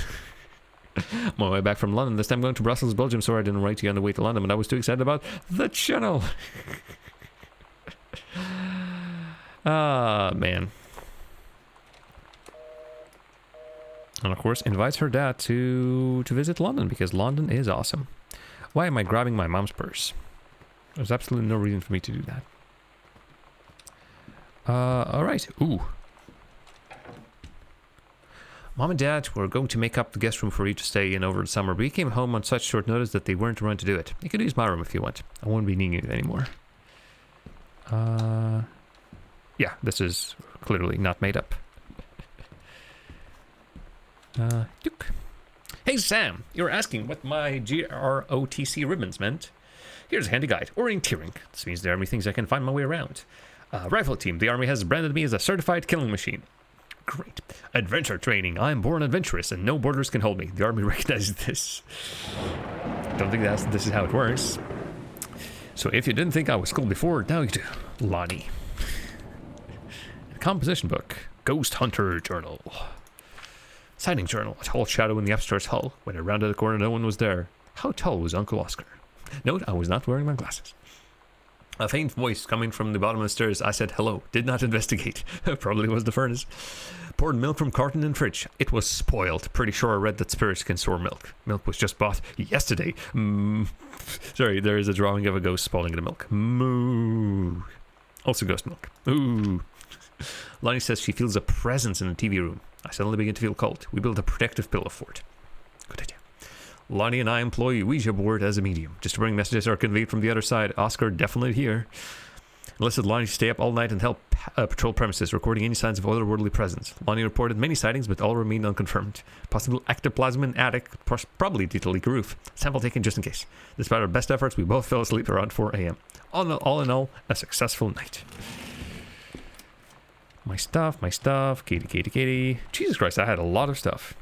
On my way back from London. This time going to Brussels, Belgium. Sorry I didn't write to you on the way to London, but I was too excited about the channel. Ah, man. And of course, invites her dad to visit London because London is awesome. Why am I grabbing my mom's purse? There's absolutely no reason for me to do that. Alright. Ooh. Mom and Dad were going to make up the guest room for you to stay in over the summer, but we came home on such short notice that they weren't around to do it. You could use my room if you want. I won't be needing it anymore. Yeah, this is clearly not made up. Duke. Hey Sam, you were asking what my GROTC ribbons meant. Here's a handy guide. Orienteering. This means the army thinks I can find my way around. Rifle team. The army has branded me as a certified killing machine. Great. Adventure training. I am born adventurous and no borders can hold me. The army recognizes this. Don't think this is how it works. So if you didn't think I was cool before, now you do. Lonnie. Composition book. Ghost Hunter Journal. Sighting journal. A tall shadow in the upstairs hall. When I rounded the corner, no one was there. How tall was Uncle Oscar? Note, I was not wearing my glasses. A faint voice coming from the bottom of the stairs. I said hello. Did not investigate. Probably was the furnace. Poured milk from carton and fridge. It was spoiled. Pretty sure I read that spirits can store milk. Milk was just bought yesterday. Sorry, there is a drawing of a ghost spoiling the milk. Moo. Also ghost milk. Ooh. Lonnie says she feels a presence in the TV room. I suddenly begin to feel cold. We build a protective pillow fort. Good idea. Lonnie and I employ Ouija board as a medium, just to bring messages are conveyed from the other side. Oscar definitely here. Enlisted Lonnie to stay up all night and help patrol premises, recording any signs of otherworldly presence. Lonnie reported many sightings, but all remained unconfirmed. Possible ectoplasm in attic, probably due to leak roof. Sample taken just in case. Despite our best efforts, we both fell asleep around 4 a.m. All in all, a successful night. My stuff, Katie. Jesus Christ, I had a lot of stuff.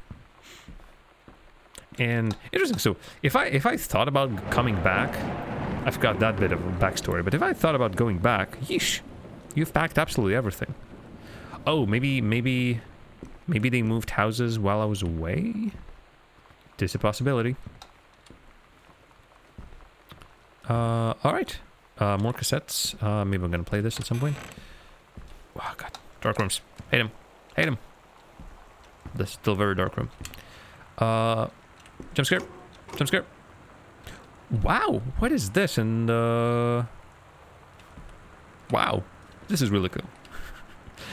And interesting, so if I thought about coming back, I forgot that bit of a backstory, but if I thought about going back, yeesh, you've packed absolutely everything. Oh, maybe they moved houses while I was away? This is a possibility. Alright. More cassettes. Maybe I'm gonna play this at some point. Oh god. Dark rooms. Hate him. This is still very dark room. Jump scare. Wow, what is this? And wow, this is really cool.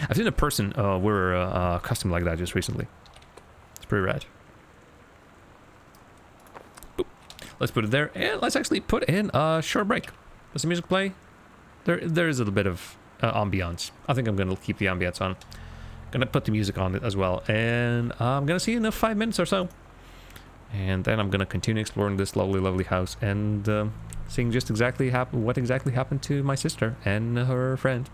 I've seen a person wear a custom like that just recently. It's pretty rad. Boop. Let's put it there, and let's actually put in a short break. Does the music play? There is a little bit of ambiance. I think I'm gonna keep the ambiance on. Gonna put the music on it as well, and I'm gonna see you in 5 minutes or so. And then I'm gonna continue exploring this lovely house and seeing just exactly what exactly happened to my sister and her friend.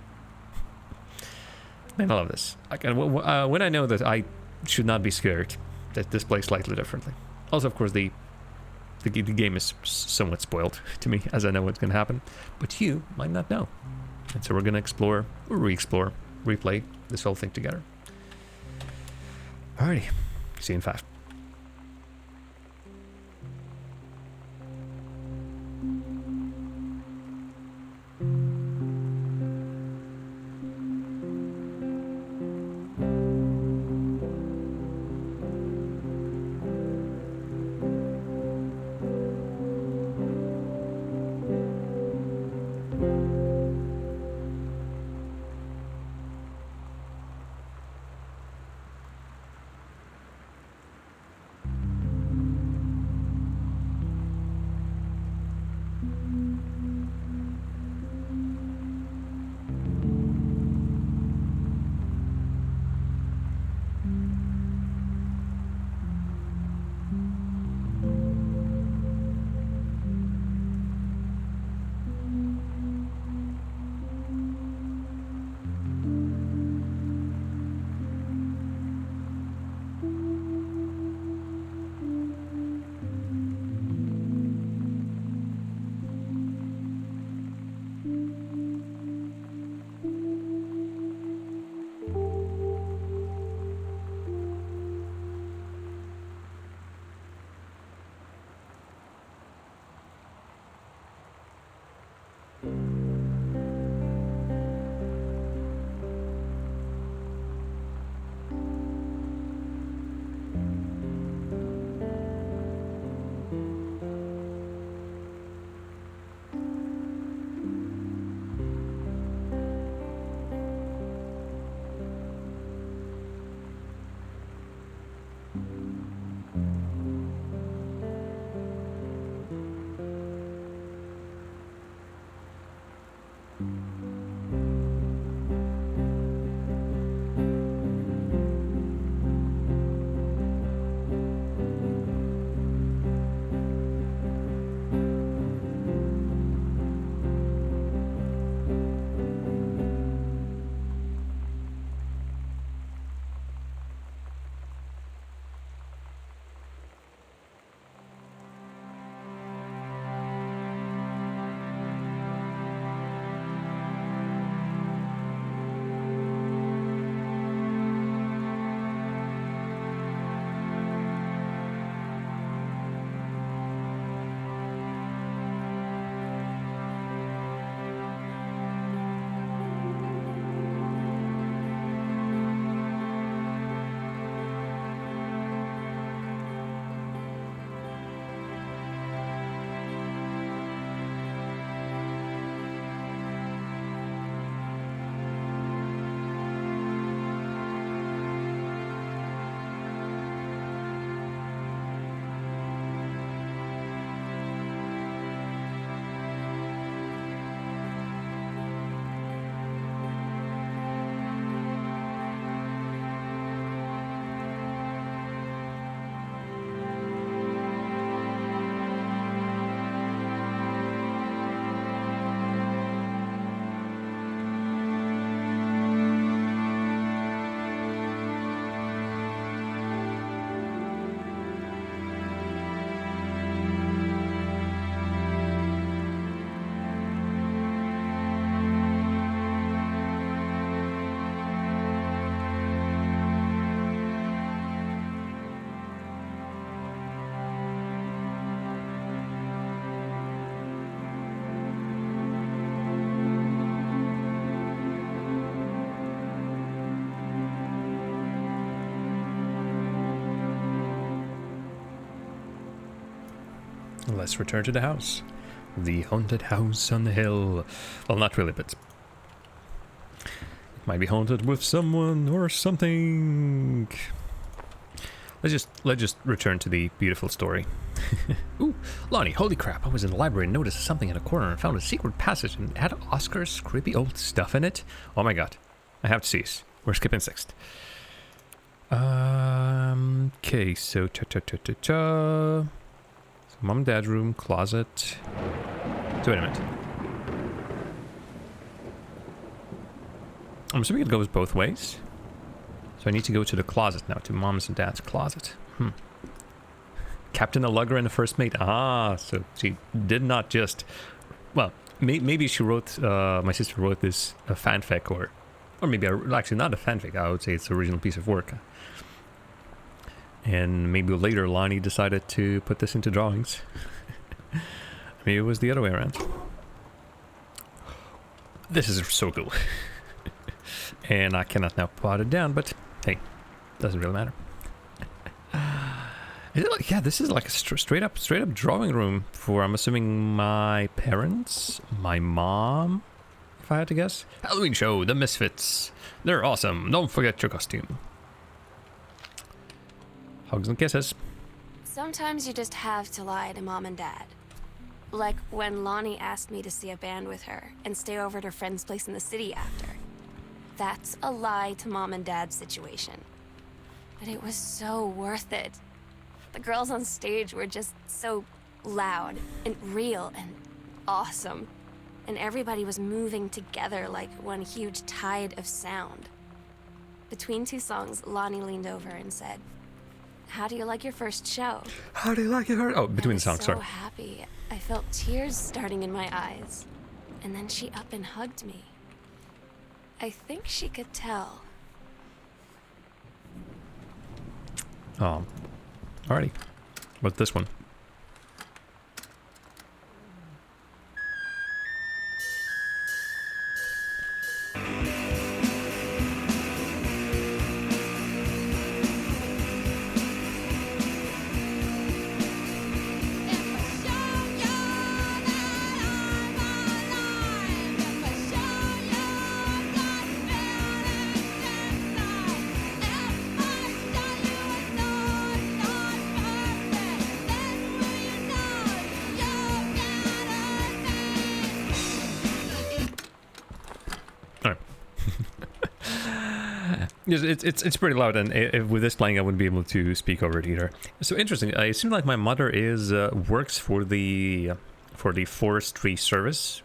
Man, I love this. When I know that I should not be scared, that this plays slightly differently. Also, of course, the game is somewhat spoiled to me, as I know what's gonna happen, but you might not know. And so we're gonna explore, re-explore, replay this whole thing together. Alrighty, see you in 5. let's return to the house. The haunted house on the hill. Well, not really, but it might be haunted with someone or something. Let's just return to the beautiful story. Ooh, Lonnie, holy crap, I was in the library and noticed something in a corner and found a secret passage and it had Oscar's creepy old stuff in it. Oh my god. I have to see this. We're skipping 6th. Okay, so So mom and dad's room, closet. So wait a minute. I'm assuming it goes both ways. So I need to go to the closet now, to mom's and dad's closet. Captain Alugger and the first mate. Ah, so she did not just... Well, maybe she wrote... my sister wrote this fanfic, or maybe... Actually, not a fanfic. I would say it's an original piece of work. And maybe later Lonnie decided to put this into drawings. Maybe it was the other way around. This is so cool. And I cannot now put it down, but hey, doesn't really matter. Is it like, yeah, this is like a straight up drawing room for, I'm assuming, my parents, my mom, if I had to guess. Halloween show, the Misfits. They're awesome. Don't forget your costume. Hugs and kisses.
Sometimes you just have to lie to mom and dad. Like when Lonnie asked me to see a band with her and stay over at her friend's place in the city after. That's a lie to mom and dad's situation. But it was so worth it. The girls on stage were just so loud and real and awesome. And everybody was moving together like one huge tide of sound. Between 2 songs, Lonnie leaned over and said, "How do you like your first show?"
How do you like it? Oh, between the songs,
so
sorry.
Happy. I felt tears starting in my eyes. And then she up and hugged me. I think she could tell.
Oh. Alrighty. What's this one? Yes, it's pretty loud, and with this playing, I wouldn't be able to speak over it either. So interesting. I assume like my mother is works for the forestry service.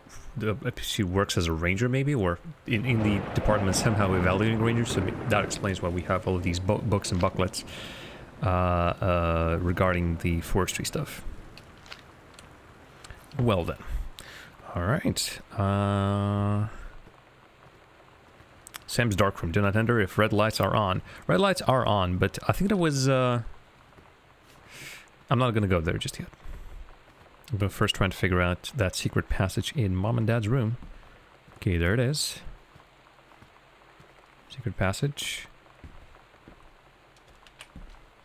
She works as a ranger, maybe, or in the department somehow evaluating rangers. So that explains why we have all of these books and booklets regarding the forestry stuff. Well then, all right. Sam's darkroom. Do not enter if red lights are on. Red lights are on, but I think there was... I'm not going to go there just yet. I'm going to first try to figure out that secret passage in Mom and Dad's room. Okay, there it is. Secret passage.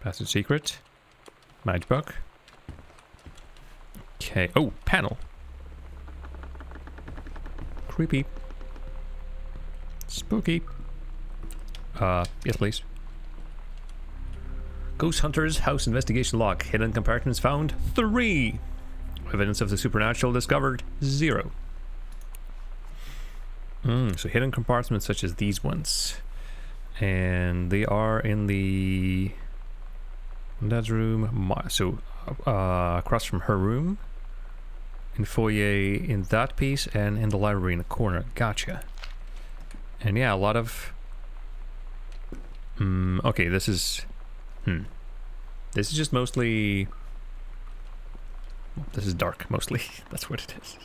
Passage secret. Magic book. Okay. Oh, panel. Creepy. Spooky. Yes, please. Ghost Hunter's house investigation log. Hidden compartments found 3. Evidence of the supernatural discovered 0. So hidden compartments such as these ones. And they are in the dad's room. So across from her room. In the foyer in that piece, and in the library in the corner. Gotcha. And yeah, a lot of... okay, this is... This is just mostly... This is dark, mostly. That's what it is.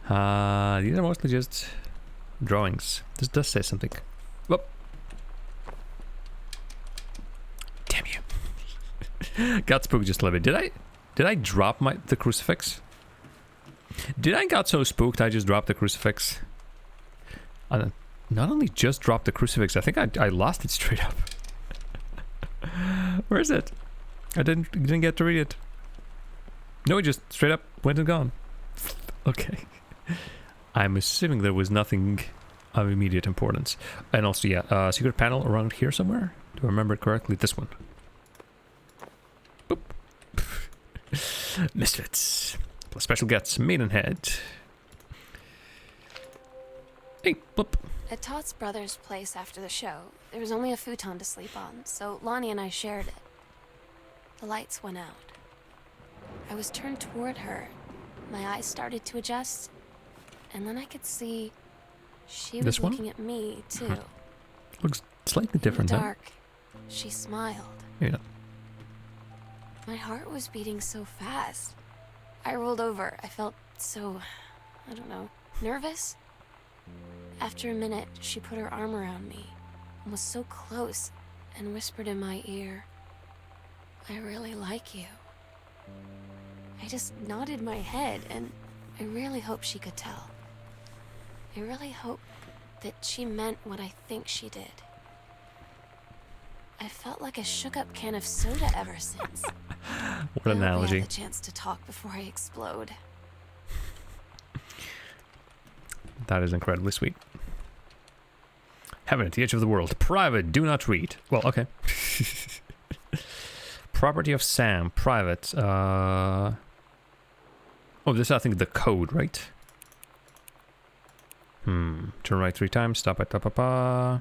These are mostly just drawings. This does say something. Whoop. Damn you. Got spooked just a little bit. Did I drop the crucifix? Did I got so spooked I just dropped the crucifix? Not only just dropped the crucifix, I think I lost it straight up. Where is it? I didn't get to read it. No, he just straight up went and gone. Okay. I'm assuming there was nothing of immediate importance. And also, yeah, secret panel around here somewhere. Do I remember it correctly? This one. Boop. Misfits. Plus special gets Maidenhead. Hey, bloop.
At Todd's brother's place after the show, there was only a futon to sleep on, so Lonnie and I shared it. The lights went out. I was turned toward her. My eyes started to adjust, and then I could see she was looking at me, too.
Looks slightly different,
In the dark, she smiled.
Yeah.
My heart was beating so fast. I rolled over. I felt so, I don't know, nervous. After a minute, she put her arm around me and was so close and whispered in my ear, "I really like you." I just nodded my head, and I really hope she could tell. I really hope that she meant what I think she did. I felt like a shook-up can of soda ever since.
What an analogy.
I hope we have the chance to talk before I explode.
That is incredibly sweet. Heaven at the edge of the world. Private, do not read. Well, okay. Property of Sam. Private. Oh, this is, I think, the code, right? Turn right 3 times. Stop at ta-pa-pa.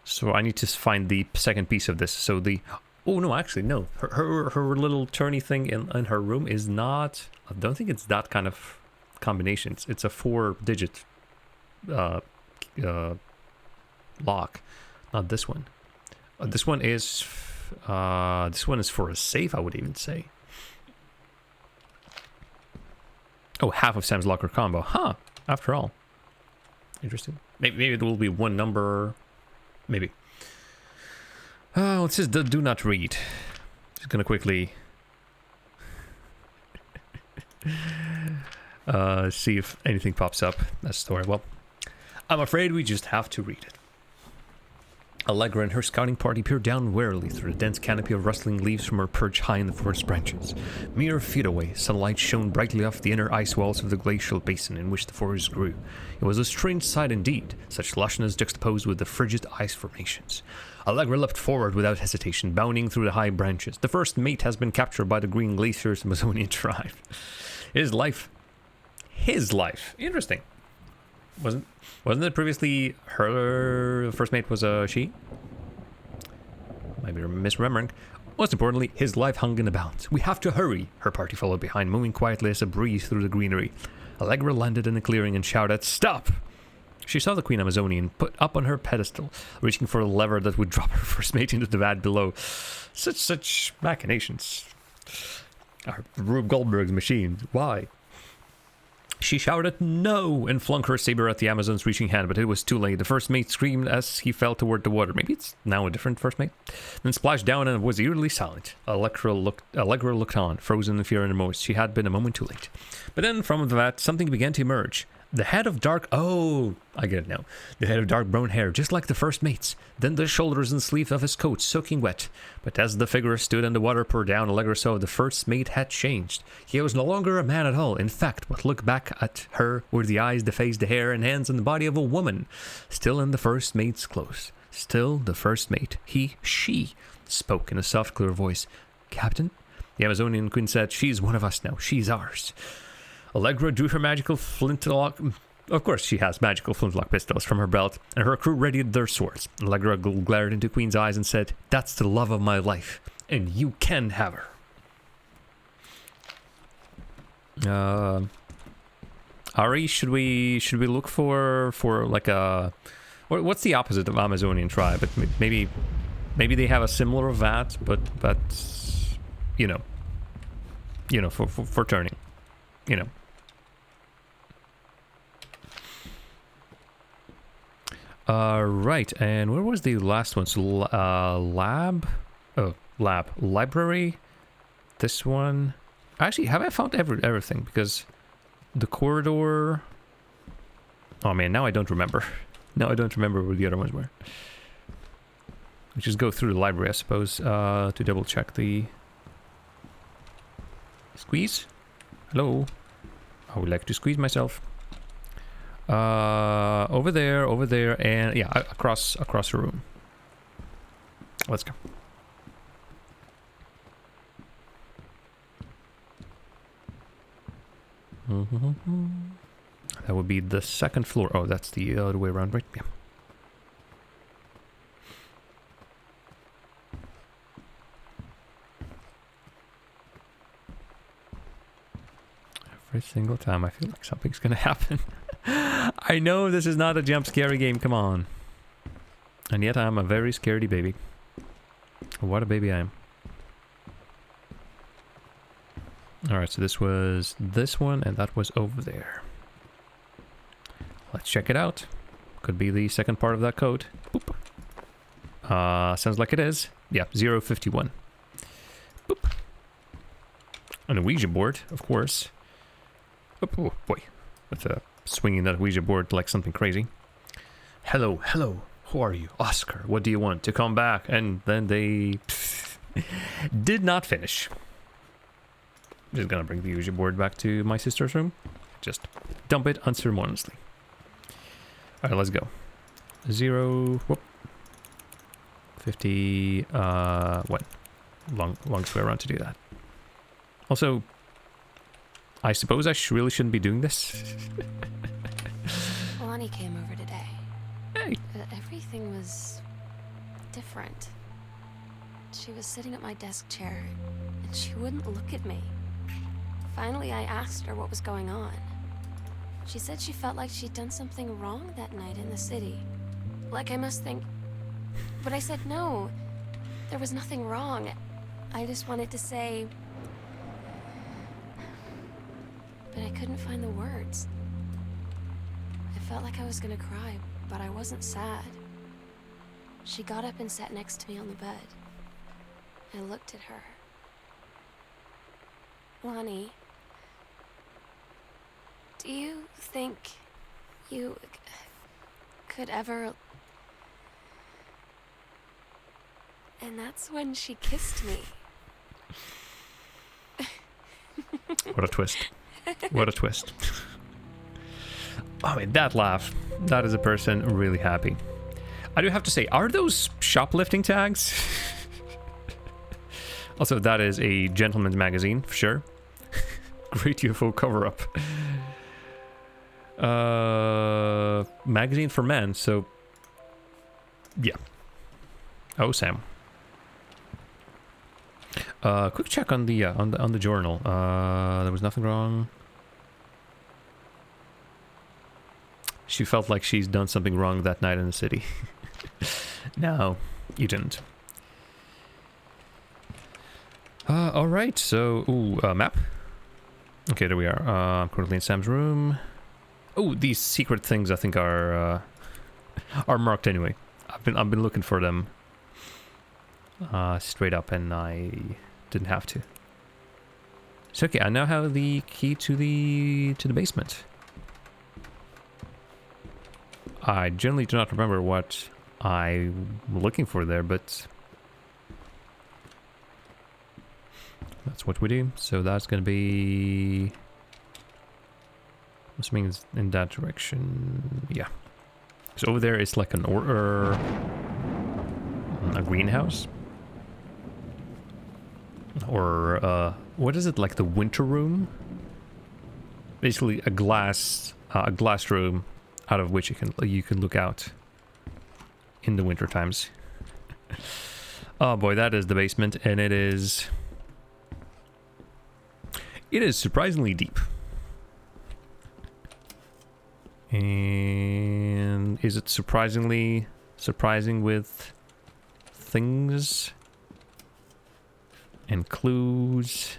So I need to find the second piece of this. So the... Oh, no, actually, no. Her little turny thing in her room is not... I don't think it's that kind of combinations. It's a 4-digit lock, not this one. This one is for a safe, I would even say. Oh, half of Sam's locker combo. Huh. After all. Interesting. Maybe it will be one number. Maybe. Oh, it says do not read. Just gonna quickly see if anything pops up. That's the story. Well, I'm afraid we just have to read it. Allegra and her scouting party peered down warily through the dense canopy of rustling leaves from her perch high in the forest branches. Mere feet away, sunlight shone brightly off the inner ice walls of the glacial basin in which the forest grew. It was a strange sight indeed, such lushness juxtaposed with the frigid ice formations. Allegra leapt forward without hesitation, bounding through the high branches. The first mate has been captured by the Green Glacier's Amazonian tribe. His life. Interesting. Wasn't it previously her first mate was a she? Might be misremembering. Most importantly, his life hung in the balance. We have to hurry. Her party followed behind, moving quietly as a breeze through the greenery. Allegra landed in a clearing and shouted, "Stop!" She saw the Queen Amazonian put up on her pedestal, reaching for a lever that would drop her first mate into the vat below. Such machinations. Rube Goldberg's machine. Why? She shouted no and flung her saber at the Amazon's reaching hand, but it was too late. The first mate screamed as he fell toward the water. Maybe it's now a different first mate. Then splashed down and was eerily silent. Allegra looked on, frozen in fear and remorse. She had been a moment too late. But then from the vat, something began to emerge. The head of dark... Oh, I get it now. The head of dark brown hair, just like the first mate's. Then the shoulders and sleeve of his coat, soaking wet. But as the figure stood and the water poured down, Allegra saw the first mate had changed. He was no longer a man at all. In fact, what looked back at her were the eyes, the face, the hair, and hands and the body of a woman. Still in the first mate's clothes. Still the first mate. She spoke in a soft, clear voice. "Captain?" The Amazonian queen said, "She's one of us now. She's ours." Allegra drew her magical flintlock... Of course she has magical flintlock pistols from her belt, and her crew readied their swords. Allegra glared into Queen's eyes and said, "That's the love of my life, and you can have her." Ari, should we look for like a... What's the opposite of Amazonian tribe? But maybe they have a similar vat, but you know, for turning, you know. Right, and where was the last one? So, library. This one. Actually, have I found everything? Because the corridor. Oh man, now I don't remember. Now I don't remember where the other ones were. Just go through the library, I suppose, to double check the Squeeze? Hello? I would like to squeeze myself. Over there, and yeah, across the room. Let's go. That would be the second floor. Oh, that's the other way around, right? Yeah. Every single time I feel like something's gonna happen. I know this is not a jump scary game, come on. And yet I'm a very scaredy baby. What a baby I am. Alright, so this was this one, and that was over there. Let's check it out. Could be the second part of that code. Boop. Sounds like it is. Yeah, 051. Boop. And a Ouija board, of course. Oh boy. With swinging that Ouija board like something crazy. Hello. Who are you? Oscar, what do you want? To come back? And then they did not finish. Just gonna bring the Ouija board back to my sister's room. Just dump it unceremoniously. Alright, let's go. 50, what? Long way around to do that. Also, I suppose I really shouldn't be doing this.
Lonnie came over today.
Hey!
Everything was different. She was sitting at my desk chair, and she wouldn't look at me. Finally, I asked her what was going on. She said she felt like she'd done something wrong that night in the city. Like I must think... But I said no. There was nothing wrong. I just wanted to say... But I couldn't find the words. I felt like I was gonna cry, but I wasn't sad. She got up and sat next to me on the bed. I looked at her. Lonnie, do you think you could ever... And that's when she kissed me.
What a twist. What a twist. I mean, that laugh. That is a person really happy. I do have to say, are those shoplifting tags? Also, that is a gentleman's magazine, for sure. Great UFO cover-up. Magazine for men, so... Yeah. Oh, Sam. Quick check on the journal. There was nothing wrong. She felt like she's done something wrong that night in the city. No, you didn't. Alright, so... Ooh, map. Okay, there we are. I'm currently in Sam's room. Oh, these secret things I think are marked anyway. I've been looking for them. Straight up, and I didn't have to. So okay, I now have the key to the basement. I generally do not remember what I'm looking for there, but that's what we do. So that's gonna be, I'm assuming it's in that direction. Yeah. So over there is like a greenhouse. Or what is it, like the winter room? Basically a glass room out of which you can look out in the winter times. Oh boy, that is the basement, and it is surprisingly deep. And is it surprising with things and clues?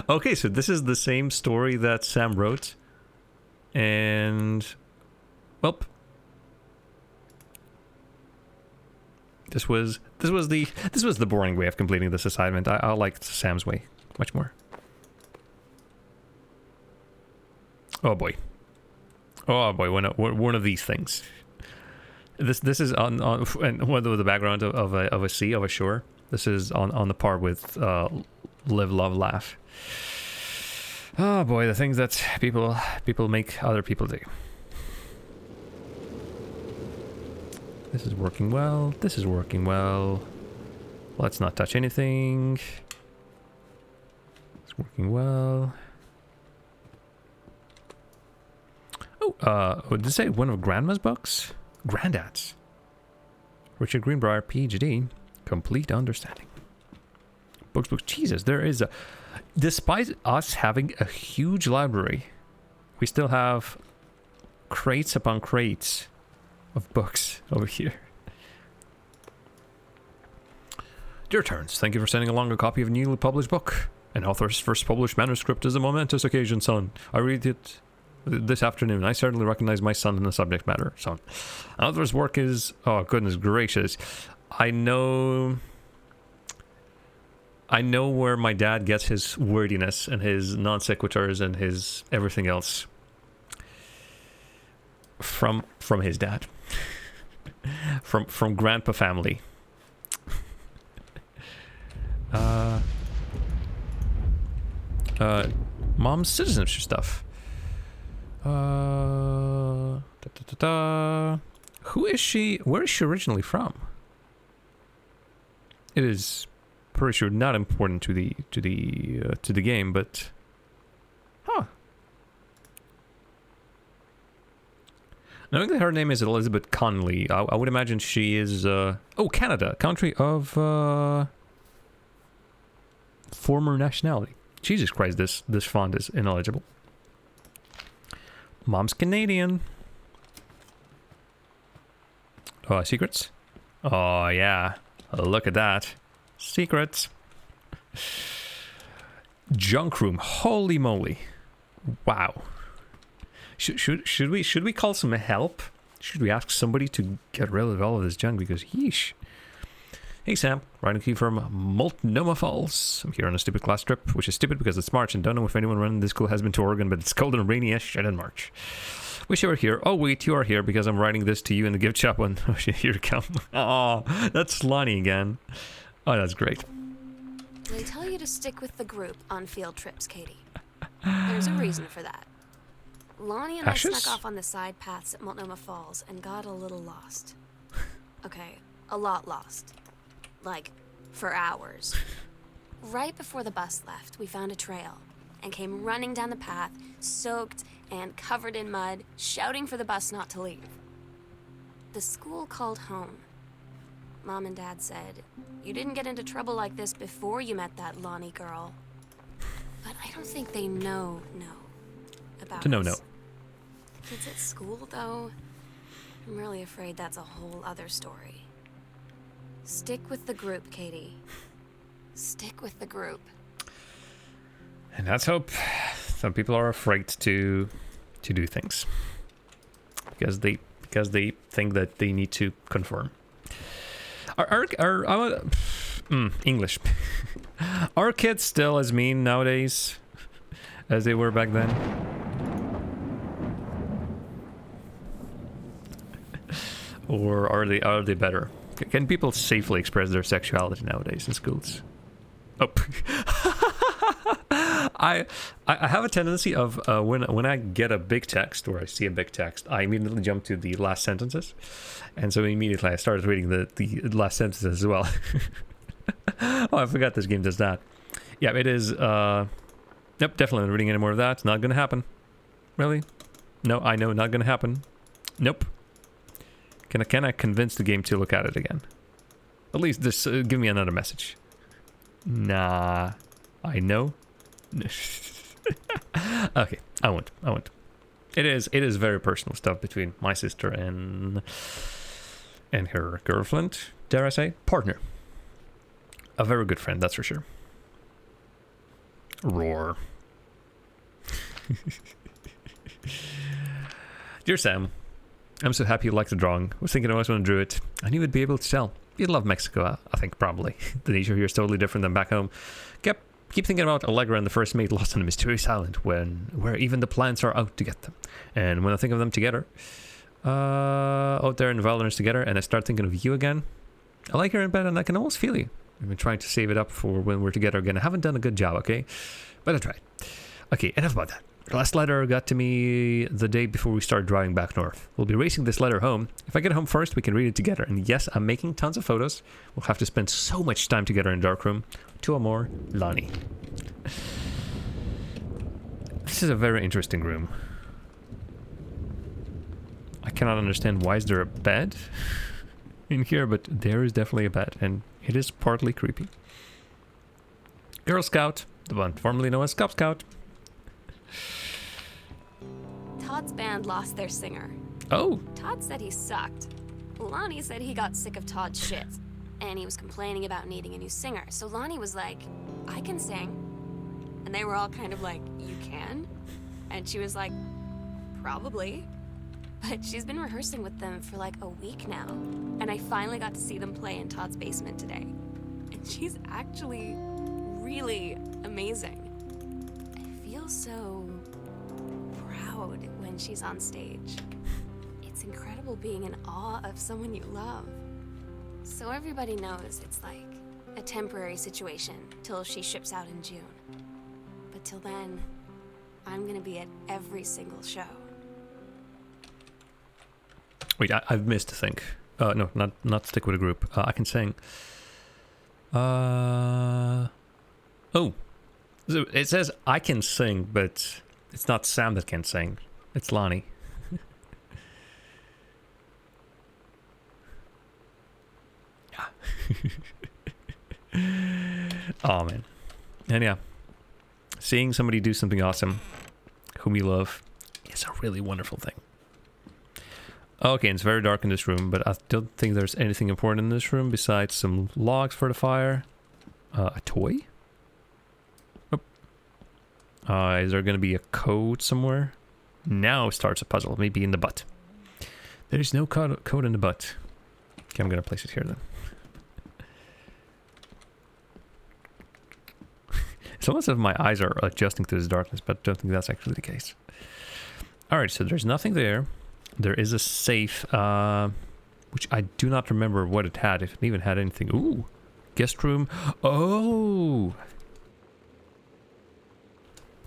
Okay, so this is the same story that Sam wrote, and well, this was the boring way of completing this assignment. I liked Sam's way much more. Oh boy, one of these things. This is on and with the background of a sea, of a shore. This is on the par with Live, Love, Laugh. Oh boy, the things that people make other people do. This is working well. This is working well. Let's not touch anything. It's working well. Oh, did it say one of Grandma's books? Granddad's. Richard Greenbrier, PhD. Complete Understanding. Books. Jesus, there is a... Despite us having a huge library, we still have crates upon crates of books over here. Dear Terrence, thank you for sending along a copy of a newly published book. An author's first published manuscript is a momentous occasion, son. I read it this afternoon. I certainly recognize my son in the subject matter, son. An author's work is... Oh, goodness gracious. I know where my dad gets his wordiness and his non sequiturs and his everything else from his dad. from grandpa family. Mom's citizenship stuff. Who is she? Where is she originally from? It is pretty sure not important to the game, but knowing that her name is Elizabeth Connolly, I would imagine she is Canada, country of former nationality. Jesus Christ, this font is ineligible. Mom's Canadian. Oh, secrets? Oh yeah, look at that. Secrets. Junk room. Holy moly. Wow. Should we call some help? Should we ask somebody to get rid of all of this junk? Because yeesh. Hey Sam, Ryan Key from Multnomah Falls. I'm here on a stupid class trip, which is stupid because it's March and don't know if anyone running this school has been to Oregon, but it's cold and rainy as shit in March. Wish you were here. Oh wait, you are here because I'm writing this to you in the gift shop when here you come. Oh, that's Lonnie again. Oh, that's great.
They tell you to stick with the group on field trips, Katie. There's a reason for that. Lonnie and
Ashes?
I snuck off on the side paths at Multnomah Falls and got a little lost. Okay, a lot lost. Like, for hours. Right before the bus left, we found a trail and came running down the path, soaked and covered in mud, shouting for the bus not to leave. The school called home. Mom and Dad said, "You didn't get into trouble like this before you met that Lonnie girl." But I don't think they know about us. Kids at school, though, I'm really afraid that's a whole other story. Stick with the group, Katie. Stick with the group.
And let's hope some people are afraid to do things because they think that they need to conform. English. Are kids still as mean nowadays as they were back then? Or are they better? Can people safely express their sexuality nowadays in schools? Oh. I have a tendency of when I get a big text or I see a big text, I immediately jump to the last sentences, and so immediately I started reading the last sentences as well. Oh, I forgot this game does that. Yeah, it is. Yep, definitely not reading any more of that. Not gonna happen. Really? No, I know, not gonna happen. Nope. Can I convince the game to look at it again? At least just give me another message. Nah, I know. Okay, I won't. It is very personal stuff between my sister and her girlfriend, dare I say, partner. A very good friend, that's for sure. Roar. Dear Sam, I'm so happy you liked the drawing. I was thinking I was when I drew it. I knew you'd be able to tell. You'd love Mexico, I think, probably. The nature here is totally different than back home. Keep thinking about Allegra and the first mate lost on a mysterious island where even the plants are out to get them. And when I think of them together, Out there in the wilderness together, and I start thinking of you again. I like her in bed, and I can almost feel you. I've been trying to save it up for when we're together again. I haven't done a good job, okay? But I tried. Okay, enough about that. The last letter got to me the day before we started driving back north. We'll be racing this letter home. If I get home first, we can read it together. And yes, I'm making tons of photos. We'll have to spend so much time together in the darkroom. To Amor, Lonnie. This is a very interesting room. I cannot understand why is there a bed in here, but there is definitely a bed, and it is partly creepy. Girl Scout, the one formerly known as Cub Scout.
Todd's band lost their singer.
Oh,
Todd said he sucked. Lonnie said he got sick of Todd's shit, and he was complaining about needing a new singer. So Lonnie was like, I can sing. And they were all kind of like, you can? And she was like, probably. But she's been rehearsing with them for like a week now. And I finally got to see them play in Todd's basement today. And she's actually really amazing. I feel so proud when she's on stage. It's incredible being in awe of someone you love. So everybody knows it's like a temporary situation till she ships out in June. But till then, I'm gonna be at every single show.
wait, I've missed a thing. No, not stick with a group. I can sing. Oh, so it says I can sing, but it's not Sam that can sing. It's Lonnie. Oh man. And yeah, seeing somebody do something awesome whom you love is a really wonderful thing. Okay, and it's very dark in this room, but I don't think there's anything important in this room besides some logs for the fire. A toy? Oh. Is there going to be a code somewhere? Now starts a puzzle, maybe in the butt. There is no code in the butt. Okay, I'm going to place it here then. It's almost as if my eyes are adjusting to this darkness, but I don't think that's actually the case. Alright, so there's nothing there. There is a safe, which I do not remember what it had, if it even had anything. Ooh, guest room. Oh!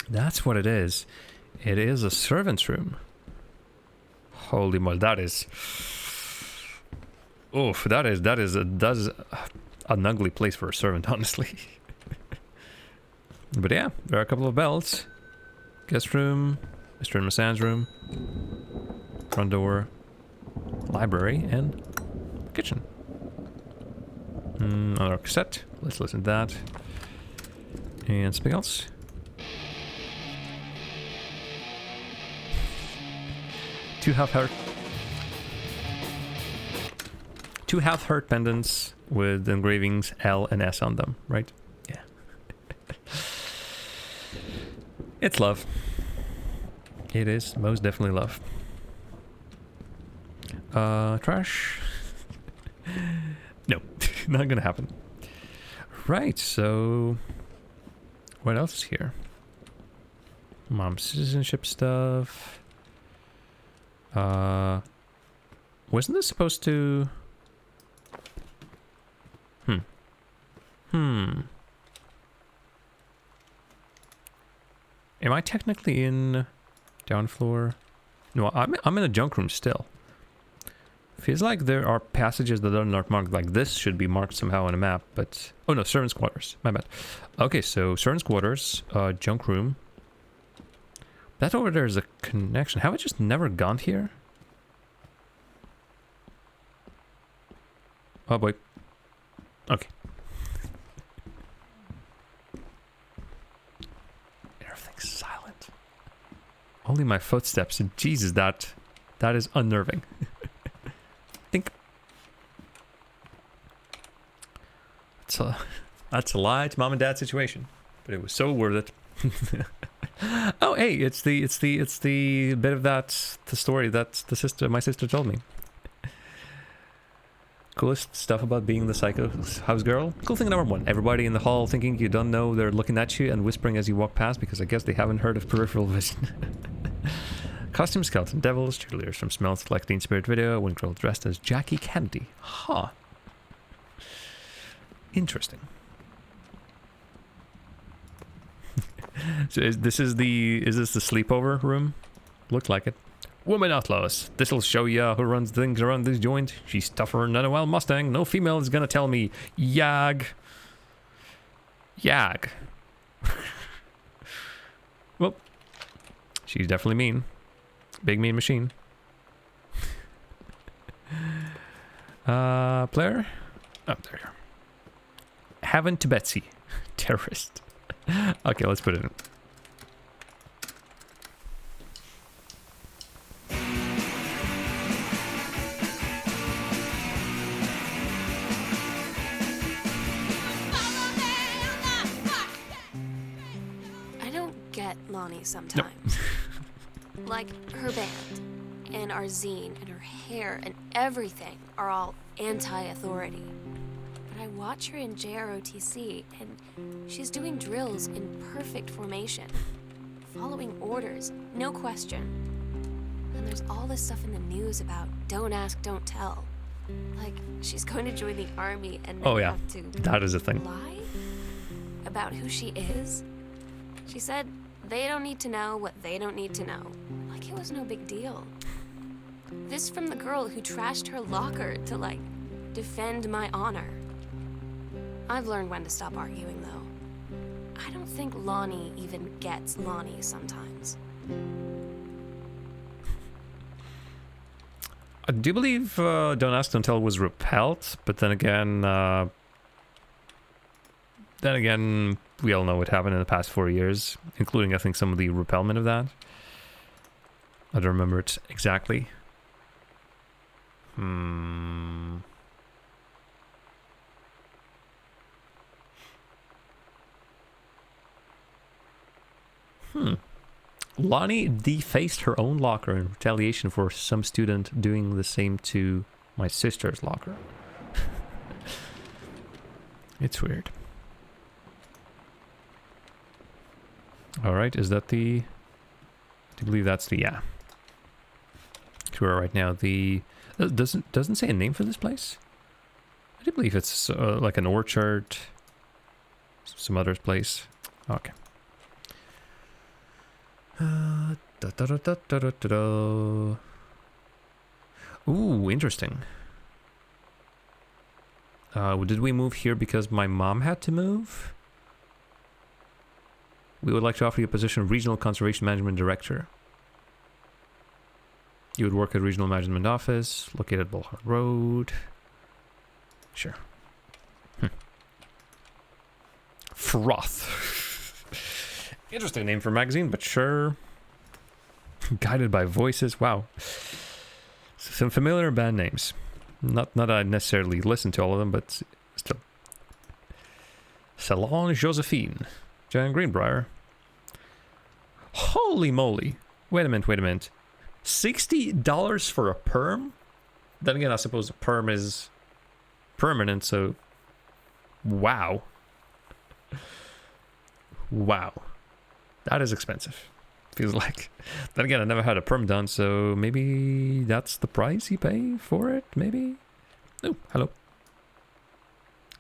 That's what it is. It is a servant's room. Holy moly, that is... Oof, that is an ugly place for a servant, honestly. But yeah, there are a couple of bells. Guest room, Mr. and Mrs. room, front door, library, and kitchen. Another cassette. Let's listen to that. And something else. Two half-heart pendants with engravings L and S on them, right? Yeah. It's love. It is most definitely love. Trash? No, not gonna happen. Right, so... what else is here? Mom's citizenship stuff. Wasn't this supposed to... Am I technically in down floor? No, I'm in a junk room still. Feels like there are passages that are not marked. Like this should be marked somehow on a map, but... oh no, servants' quarters. My bad. Okay, so servants' quarters, junk room. That over there is a connection. Have I just never gone here? Oh boy. Okay. Everything's silent. Only my footsteps. Jesus, that is unnerving. Think. That's a lie. It's mom and dad's situation, but it was so worth it. Oh, hey, it's the bit of that the story that my sister told me. Coolest stuff about being the psycho house girl. Cool thing number one: everybody in the hall thinking you don't know they're looking at you and whispering as you walk past because I guess they haven't heard of peripheral vision. Costume Skeleton Devils, cheerleaders from Smells Like Teen Spirit video, one girl dressed as Jackie Kennedy. Huh. Interesting. So is this the sleepover room? Looked like it. Woman Outlaws. This'll show ya who runs things around this joint. She's tougher than a wild Mustang. No female is gonna tell me yag. Yag. Well, she's definitely mean. Big mean machine. Player? Oh, there you are. Haven't to Betsy. Terrorist. Okay, let's put it in.
I don't get Lonnie sometimes. Like, her band, and our zine, and her hair, and everything are all anti-authority. But I watch her in JROTC, and she's doing drills in perfect formation. Following orders, no question. And there's all this stuff in the news about don't ask, don't tell. Like, she's going to join the army and then have to
that is a thing.
lie about who she is. She said they don't need to know what they don't need to know. Like it was no big deal. This from the girl who trashed her locker to, like, defend my honor. I've learned when to stop arguing, though. I don't think Lonnie even gets Lonnie sometimes.
I do believe Don't Ask, Don't Tell was repelled, but then again, we all know what happened in the past 4 years, including, I think, some of the repellment of that. I don't remember it exactly. Lonnie defaced her own locker in retaliation for some student doing the same to my sister's locker. It's weird. Alright, is that the... I do believe that's the... yeah. Sure, right now the... doesn't say a name for this place? I do believe it's like an orchard. Some other place. Okay. Ooh, interesting. Did we move here because my mom had to move? We would like to offer you a position of Regional Conservation Management Director. You would work at Regional Management Office, located at Bullheart Road. Sure. Froth. Interesting name for a magazine, but sure. Guided by Voices. Wow. Some familiar band names. Not that I necessarily listen to all of them, but still. Salon Josephine. Jan Greenbrier. Holy moly. Wait a minute. $60 for a perm? Then again, I suppose a perm is permanent, so... Wow. Wow. That is expensive. Feels like. Then again, I never had a perm done, so maybe that's the price you pay for it, maybe? Oh, hello.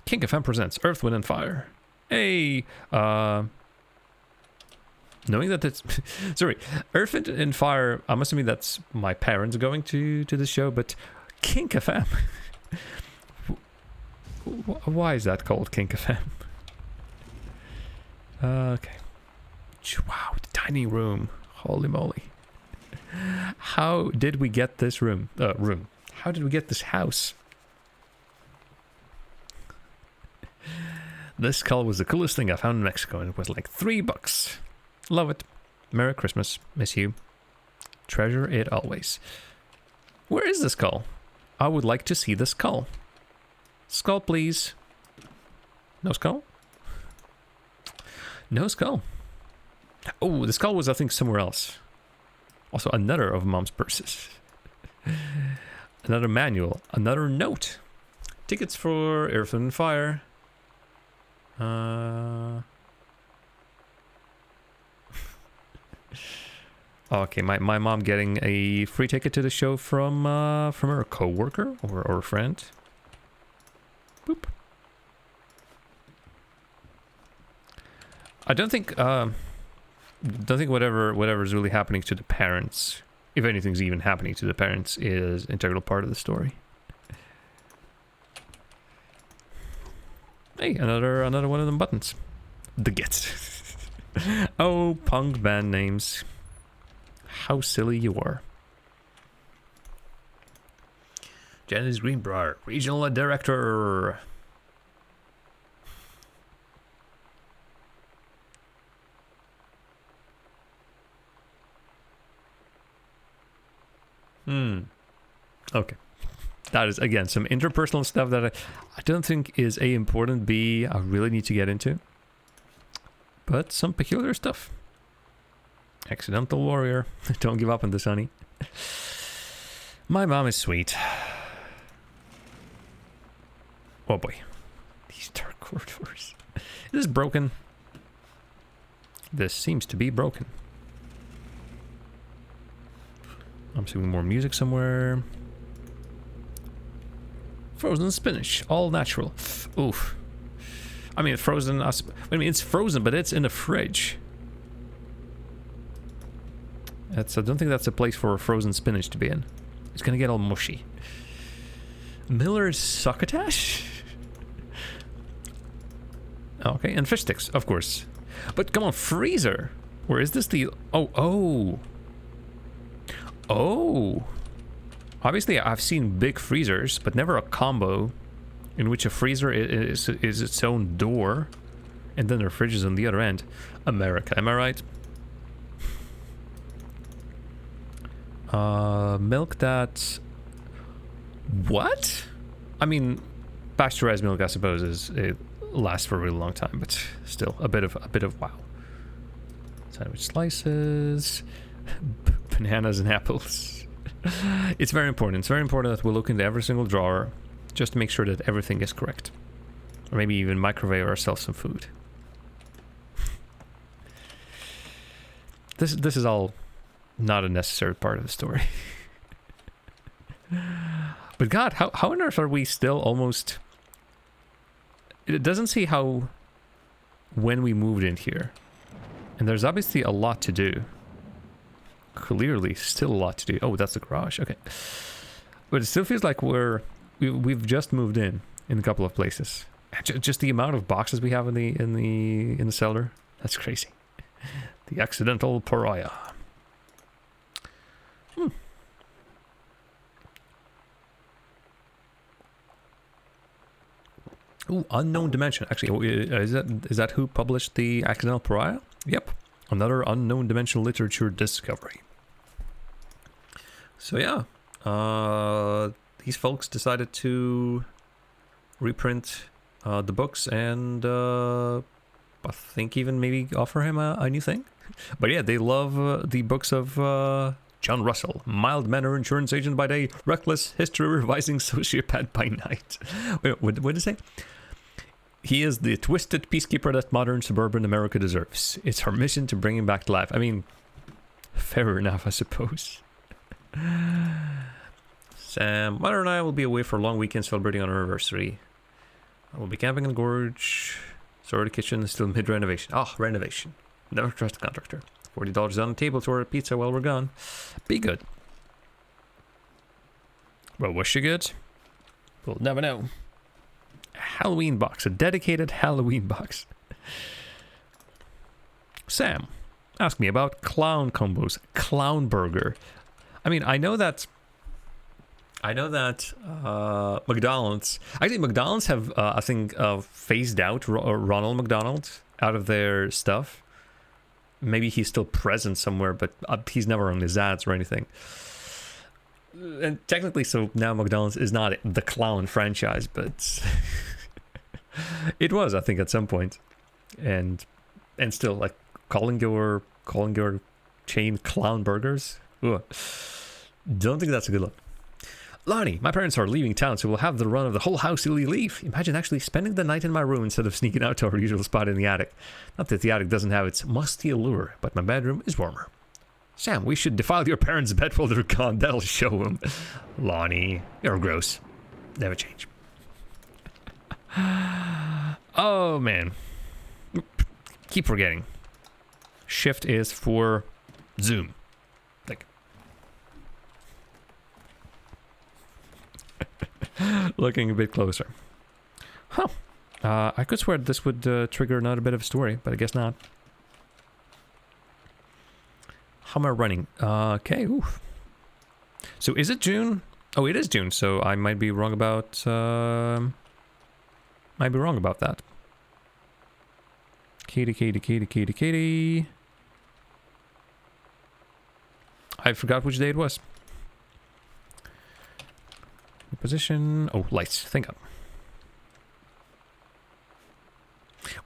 King FM presents Earth, Wind and Fire. Hey, knowing that it's... sorry, Earth, Wind and Fire, I'm assuming that's my parents going to the show, but King FM... Why is that called King FM? Okay. Wow, the tiny room. Holy moly. How did we get this room? How did we get this house? This skull was the coolest thing I found in Mexico, and it was like $3. Love it. Merry Christmas. Miss you. Treasure it always. Where is the skull? I would like to see the skull. Skull, please. No skull? No skull. Oh, the skull was, I think, somewhere else. Also, another of Mom's purses. Another manual. Another note. Tickets for Earth and Fire. Okay, my mom getting a free ticket to the show from her coworker or friend. Boop. I don't think whatever's really happening to the parents, if anything's even happening to the parents, is integral part of the story. Hey, another one of them buttons. The Gets. Oh, punk band names. How silly you are. Janice Greenbrier, Regional Director. Okay. That is, again, some interpersonal stuff that I don't think is A, important, B, I really need to get into. But some peculiar stuff. Accidental warrior. Don't give up on this, honey. My mom is sweet. Oh boy. These dark corridors. Is this broken? This seems to be broken. I'm seeing more music somewhere. Frozen spinach, all natural. Oof. I mean, frozen. I mean, it's frozen, but it's in the fridge. I don't think that's a place for frozen spinach to be in. It's gonna get all mushy. Miller's succotash? Okay, and fish sticks, of course. But come on, freezer. Or is this the... Oh. Obviously, I've seen big freezers, but never a combo in which a freezer is its own door, and then the fridge is on the other end. America, am I right? Milk that... What? I mean, pasteurized milk, I suppose, it lasts for a really long time, but still, a bit of wow. Sandwich slices, bananas and apples. It's very important. It's very important that we look into every single drawer just to make sure that everything is correct. Or maybe even microwave ourselves some food. This is all not a necessary part of the story. But God, how on earth are we still almost... It doesn't see how... When we moved in here. And there's obviously a lot to do. Clearly, still a lot to do. Oh, that's the garage. Okay. But it still feels like we've just moved in a couple of places. Just the amount of boxes we have in the cellar. That's crazy. The accidental pariah. Ooh, Unknown Dimension. Actually, is that who published the Accidental Pariah? Yep. Another Unknown Dimension literature discovery. So yeah, these folks decided to reprint the books and I think even maybe offer him a new thing. But yeah, they love the books of John Russell, mild manner insurance agent by day, reckless history revising sociopath by night. Wait, what did it say? He is the twisted peacekeeper that modern suburban America deserves. It's our mission to bring him back to life. I mean, fair enough, I suppose. Sam, Mother and I will be away for a long weekend celebrating our anniversary. I will be camping in the gorge. Sorry, the kitchen is still mid-renovation. Renovation. Never trust the contractor. $40 on the table to order pizza while we're gone. Be good. Well, was she good? We'll never know. Halloween box. A dedicated Halloween box. Sam, ask me about clown combos. Clown burger. I mean, I know that McDonald's... Actually, McDonald's have, I think, phased out Ronald McDonald out of their stuff. Maybe he's still present somewhere, but he's never on his ads or anything. And technically, so now McDonald's is not the clown franchise, but it was, I think, at some point. And still, like, calling your chain clown burgers? Ugh. Don't think that's a good look. Lonnie, my parents are leaving town, so we'll have the run of the whole house till we leave. Imagine actually spending the night in my room instead of sneaking out to our usual spot in the attic. Not that the attic doesn't have its musty allure, but my bedroom is warmer. Sam, we should defile your parents' bed while they're gone. That'll show them. Lonnie, you're gross. Never change. Oh, man. Keep forgetting. Shift is for zoom. Like. Looking a bit closer. Huh. I could swear this would trigger another bit of a story, but I guess not. How am I running? Okay, oof. So is it June? Oh, it is June, so I might be wrong about... that. Katie. I forgot which day it was. Position... Oh, lights. Think up.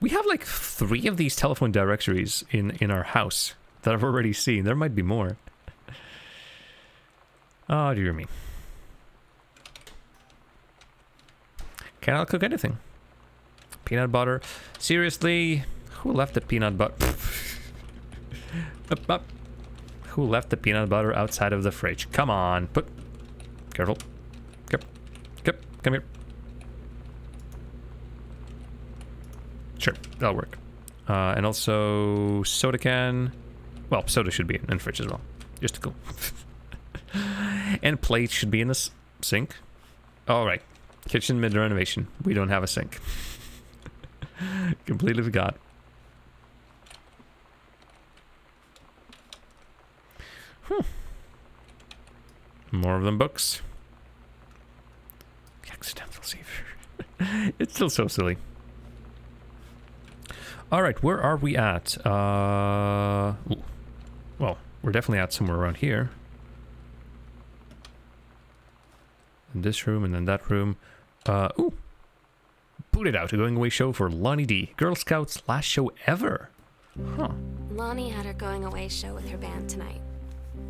We have like 3 of these telephone directories in our house that I've already seen. There might be more. Oh, dear me. Cannot cook anything. Peanut butter. Seriously? Who left the peanut butter? Up. Who left the peanut butter outside of the fridge? Come on. Careful. Come here. Sure, that'll work. And also soda can. Well, soda should be in the fridge as well. Just to go. And plates should be in the sink. All right. Kitchen mid-renovation. We don't have a sink. Completely forgot. More of them books. The accidental savior. It's still so silly. All right, where are we at? Well, we're definitely at somewhere around here. In this room and then that room. Ooh. Booted out, a going away show for Lonnie D. Girl Scouts last show ever. Huh.
Lonnie had her going away show with her band tonight.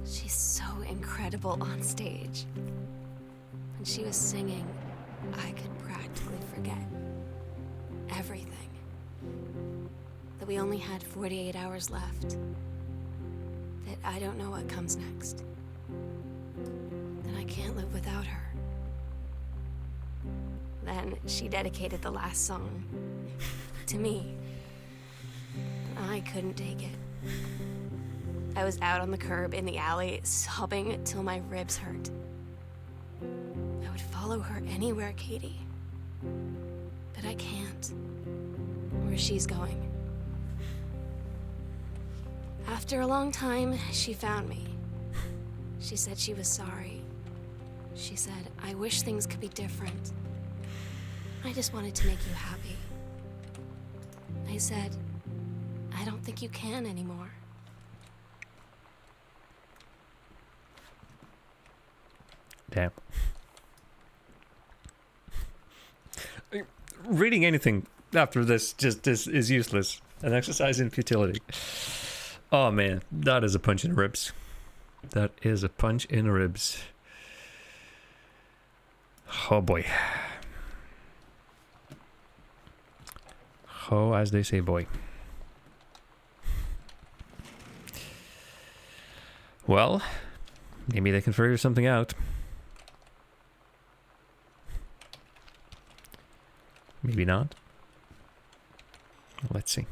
She's so incredible on stage. When she was singing, I could practically forget everything. That we only had 48 hours left. That I don't know what comes next. That I can't live without her. Then she dedicated the last song to me. I couldn't take it. I was out on the curb in the alley, sobbing till my ribs hurt. I would follow her anywhere, Katie. But I can't. Where she's going. After a long time, she found me. She said she was sorry. She said, I wish things could be different. I just wanted to make you happy. I said, I don't think you can anymore.
Damn. Reading anything after this just is useless. An exercise in futility. Oh man, that is a punch in the ribs. That is a punch in the ribs. Oh boy. Oh, as they say, boy. Well, maybe they can figure something out. Maybe not. Let's see.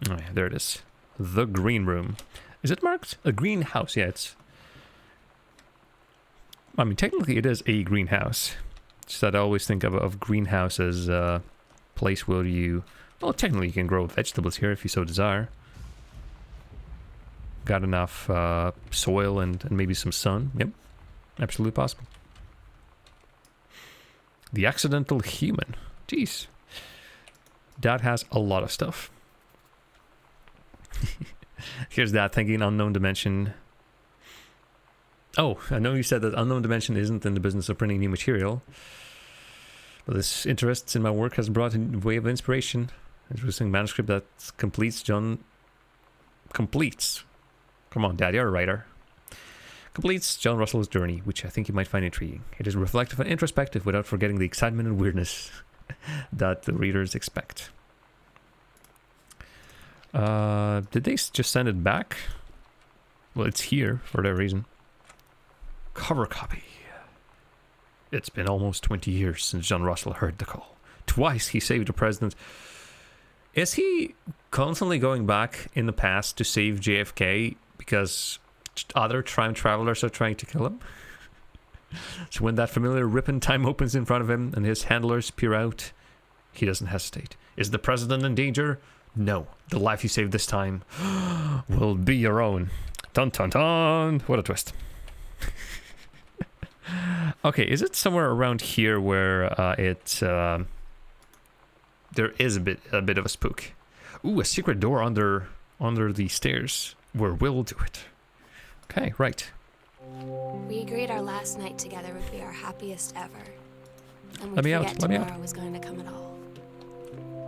Oh yeah, there it is. The green room. Is it marked? A greenhouse, yeah, it's... I mean, technically it is a greenhouse. Just that I always think of greenhouse as a place where you... Well, technically you can grow vegetables here if you so desire. Got enough soil and maybe some sun. Yep, absolutely possible. The accidental human. Jeez. That has a lot of stuff. Here's that thinking unknown dimension. Oh, I know you said that unknown dimension isn't in the business of printing new material. But this interest in my work has brought a way of inspiration. Introducing manuscript that completes. Come on, Dad, you're a writer. Completes John Russell's journey, which I think you might find intriguing. It is reflective and introspective without forgetting the excitement and weirdness. that the readers expect. Did they just send it back? Well, it's here for that reason. Cover copy. It's been almost 20 years since John Russell heard the call. Twice he saved the president. Is he constantly going back in the past to save JFK because other time travelers are trying to kill him? So when that familiar rip in time opens in front of him and his handlers peer out, he doesn't hesitate. Is the president in danger? No. The life you saved this time will be your own. Dun dun dun. What a twist. Okay, is it somewhere around here where there is a bit of a spook? Ooh, a secret door under the stairs where we'll do it. Okay, right.
We agreed our last night together would be our happiest ever. And
Let
we'd
me out,
forget
let me out.
tomorrow was going to come at all.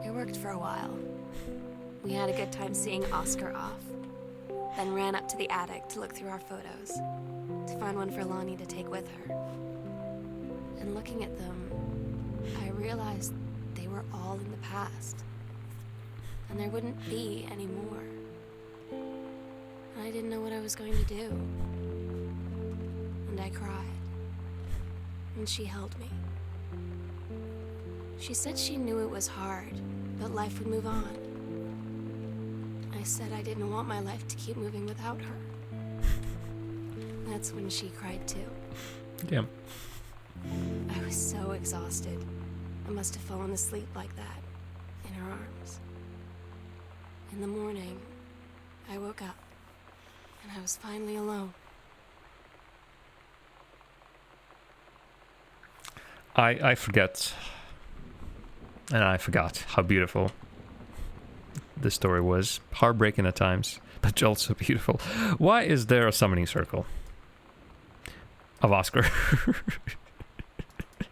It worked for a while. We had a good time seeing Oscar off. Then ran up to the attic to look through our photos, to find one for Lonnie to take with her. And looking at them, I realized they were all in the past. And there wouldn't be any more. And I didn't know what I was going to do. And I cried. And she held me. She said she knew it was hard, but life would move on. I said I didn't want my life to keep moving without her. That's when she cried too.
Yeah.
I was so exhausted. I must have fallen asleep like that, in her arms. In the morning, I woke up, and I was finally alone.
I forgot. And I forgot how beautiful the story was. Heartbreaking at times, but also beautiful. Why is there a summoning circle of Oscar?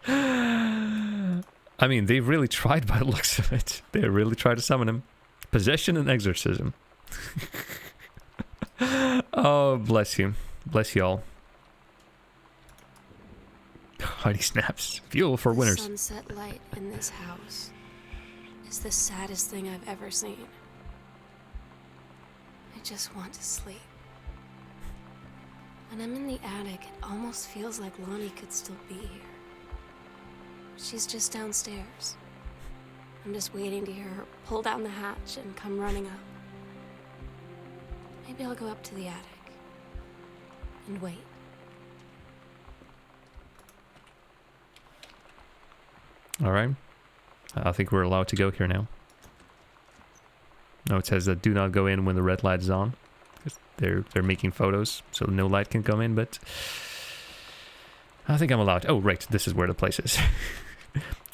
I mean, they really tried by the looks of it. They really tried to summon him. Possession and exorcism. Oh, bless you. Bless you all. Honey snaps. Fuel for
The
winners.
sunset light in this house is the saddest thing I've ever seen. I just want to sleep. When I'm in the attic, it almost feels like Lonnie could still be here. She's just downstairs. I'm just waiting to hear her pull down the hatch and come running up. Maybe I'll go up to the attic and wait.
All right. I think we're allowed to go here now. No, it says that do not go in when the red light is on. 'Cause they're making photos, so no light can come in, but I think I'm allowed. Oh, right. This is where the place is.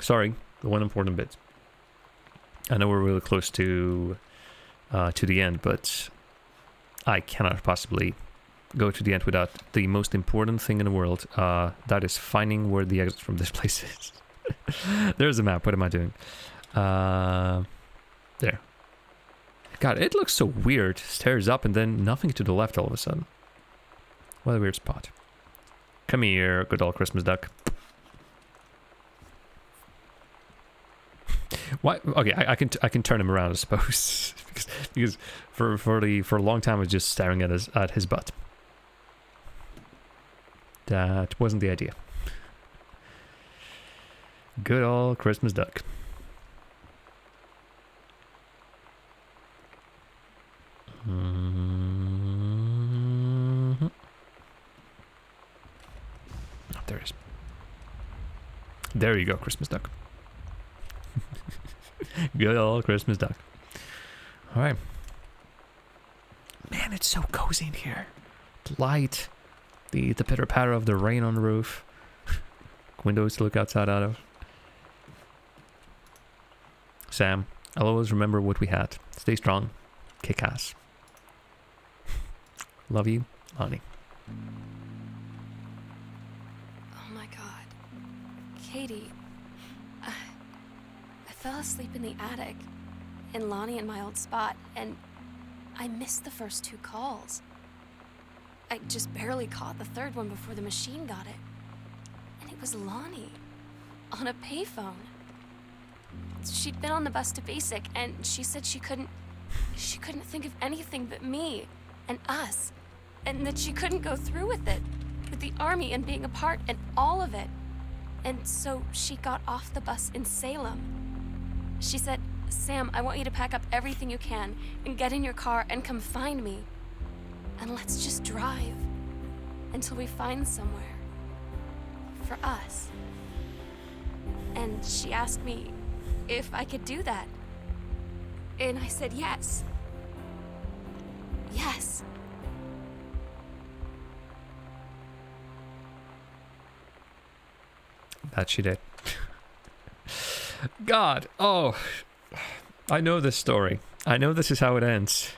Sorry, the one important bit. I know we're really close to the end, but I cannot possibly go to the end without the most important thing in the world. That is finding where the exit from this place is. There's a map. What am I doing? There. God, it looks so weird. Stairs up and then nothing to the left all of a sudden. What a weird spot. Come here, good old Christmas duck. Why? Okay, I can turn him around, I suppose, because for a long time I was just staring at his butt. That wasn't the idea. Good old Christmas duck. Mm-hmm. Oh, there it is. There you go, Christmas duck. Good old Christmas duck. All right. Man, it's so cozy in here. The light, the pitter patter of the rain on the roof, windows to look outside out of. Sam, I'll always remember what we had. Stay strong. Kick ass. Love you, Lonnie.
Oh my god. Katie. I fell asleep in the attic, in Lonnie and my old spot, and I missed the first 2 calls. I just barely caught the third one before the machine got it. And it was Lonnie, on a payphone. she'd been on the bus to Basic, and she said she couldn't think of anything but me and us, and that she couldn't go through with it, with the army and being a part and all of it. And so she got off the bus in Salem. She said, "Sam, I want you to pack up everything you can and get in your car and come find me. And let's just drive until we find somewhere for us." And she asked me if I could do that. And I said yes. Yes.
That she did. God, oh, I know this story. I know this is how it ends.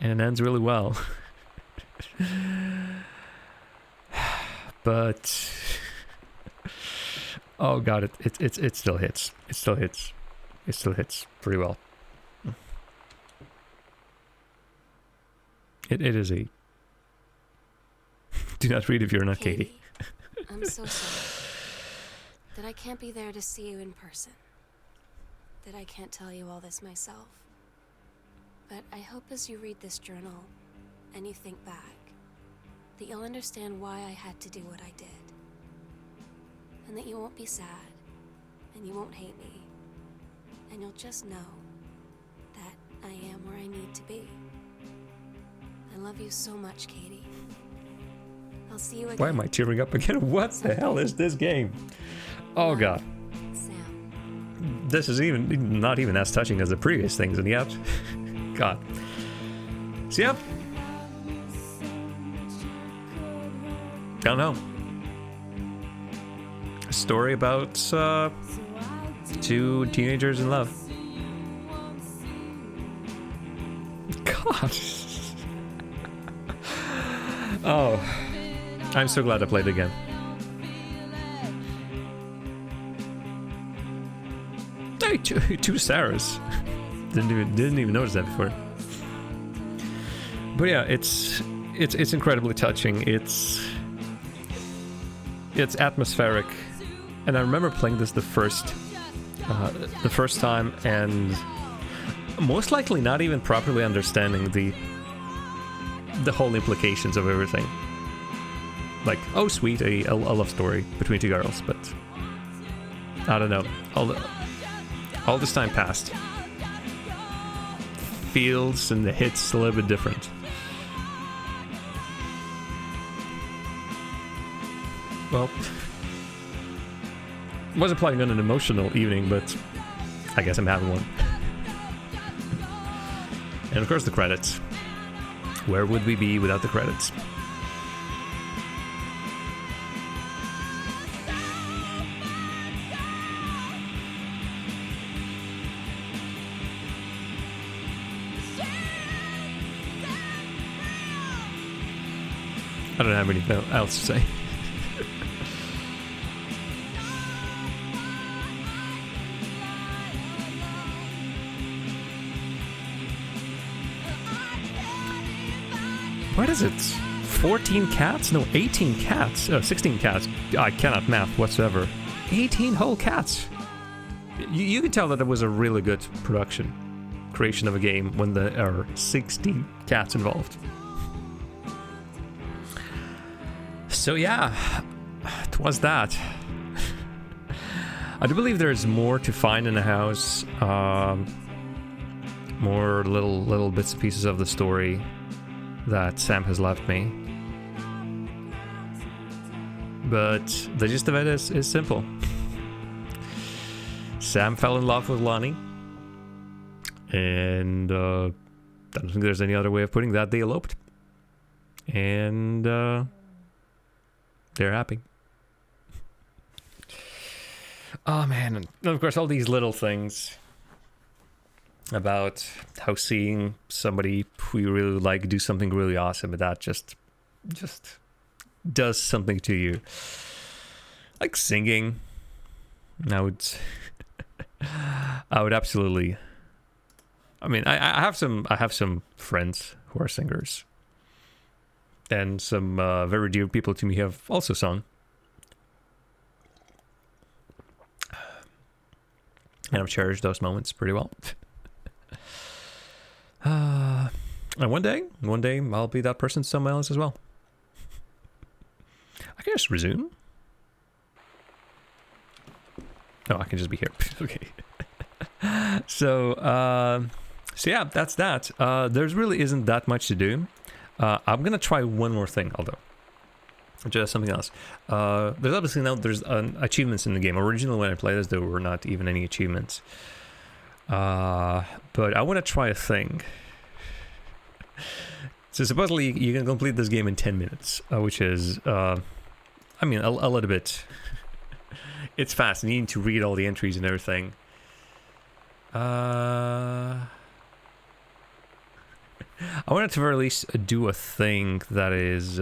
And it ends really well. But, oh God, it still hits. It still hits. It still hits pretty well. It is a... Do not read if you're not Katie.
I'm so sorry that I can't be there to see you in person. That I can't tell you all this myself. But I hope as you read this journal and you think back, that you'll understand why I had to do what I did. And that you won't be sad, and you won't hate me. And you'll just know that I am where I need to be. I love you so much, Katie. I'll see you again.
Why am I tearing up again? What the hell is this game? Oh God.
Sam.
This is even not even as touching as the previous things, and yet, God. So yeah. Don't know. A story about two teenagers in love. God. Oh, I'm so glad I played it again. Hey, two Sarahs. Didn't even notice that before. But yeah, it's incredibly touching. It's atmospheric, and I remember playing this the first time, and most likely not even properly understanding the whole implications of everything. Like, oh sweet, a love story between two girls, but I don't know. All this time passed. Feels and the hits a little bit different. Well, wasn't planning on an emotional evening, but I guess I'm having one. And of course the credits. Where would we be without the credits? I don't have anything else to say. What is it? 14 cats? No, 18 cats. 16 cats. I cannot math whatsoever. 18 whole cats. You can tell that it was a really good creation of a game when there are 60 cats involved. So yeah, it was that. I do believe there's more to find in the house. More little bits and pieces of the story that Sam has left me. But the gist of it is simple. Sam fell in love with Lonnie. And I don't think there's any other way of putting that. They eloped. And they're happy. Oh man, and of course all these little things about how seeing somebody who you really like do something really awesome, and that just does something to you. Like singing. I would absolutely. I mean, I have some friends who are singers. And some very dear people to me have also sung. And I've cherished those moments pretty well. And one day I'll be that person to someone else as well. I can just resume. No, I can just be here. Okay. So yeah, that's that. There's really isn't that much to do. I'm gonna try one more thing, although. Just something else. There's obviously now there's achievements in the game. Originally when I played this, there were not even any achievements. But I want to try a thing. So supposedly you can complete this game in 10 minutes, which is, I mean, a little bit. It's fast. You need to read all the entries and everything. I wanted to very least do a thing that is.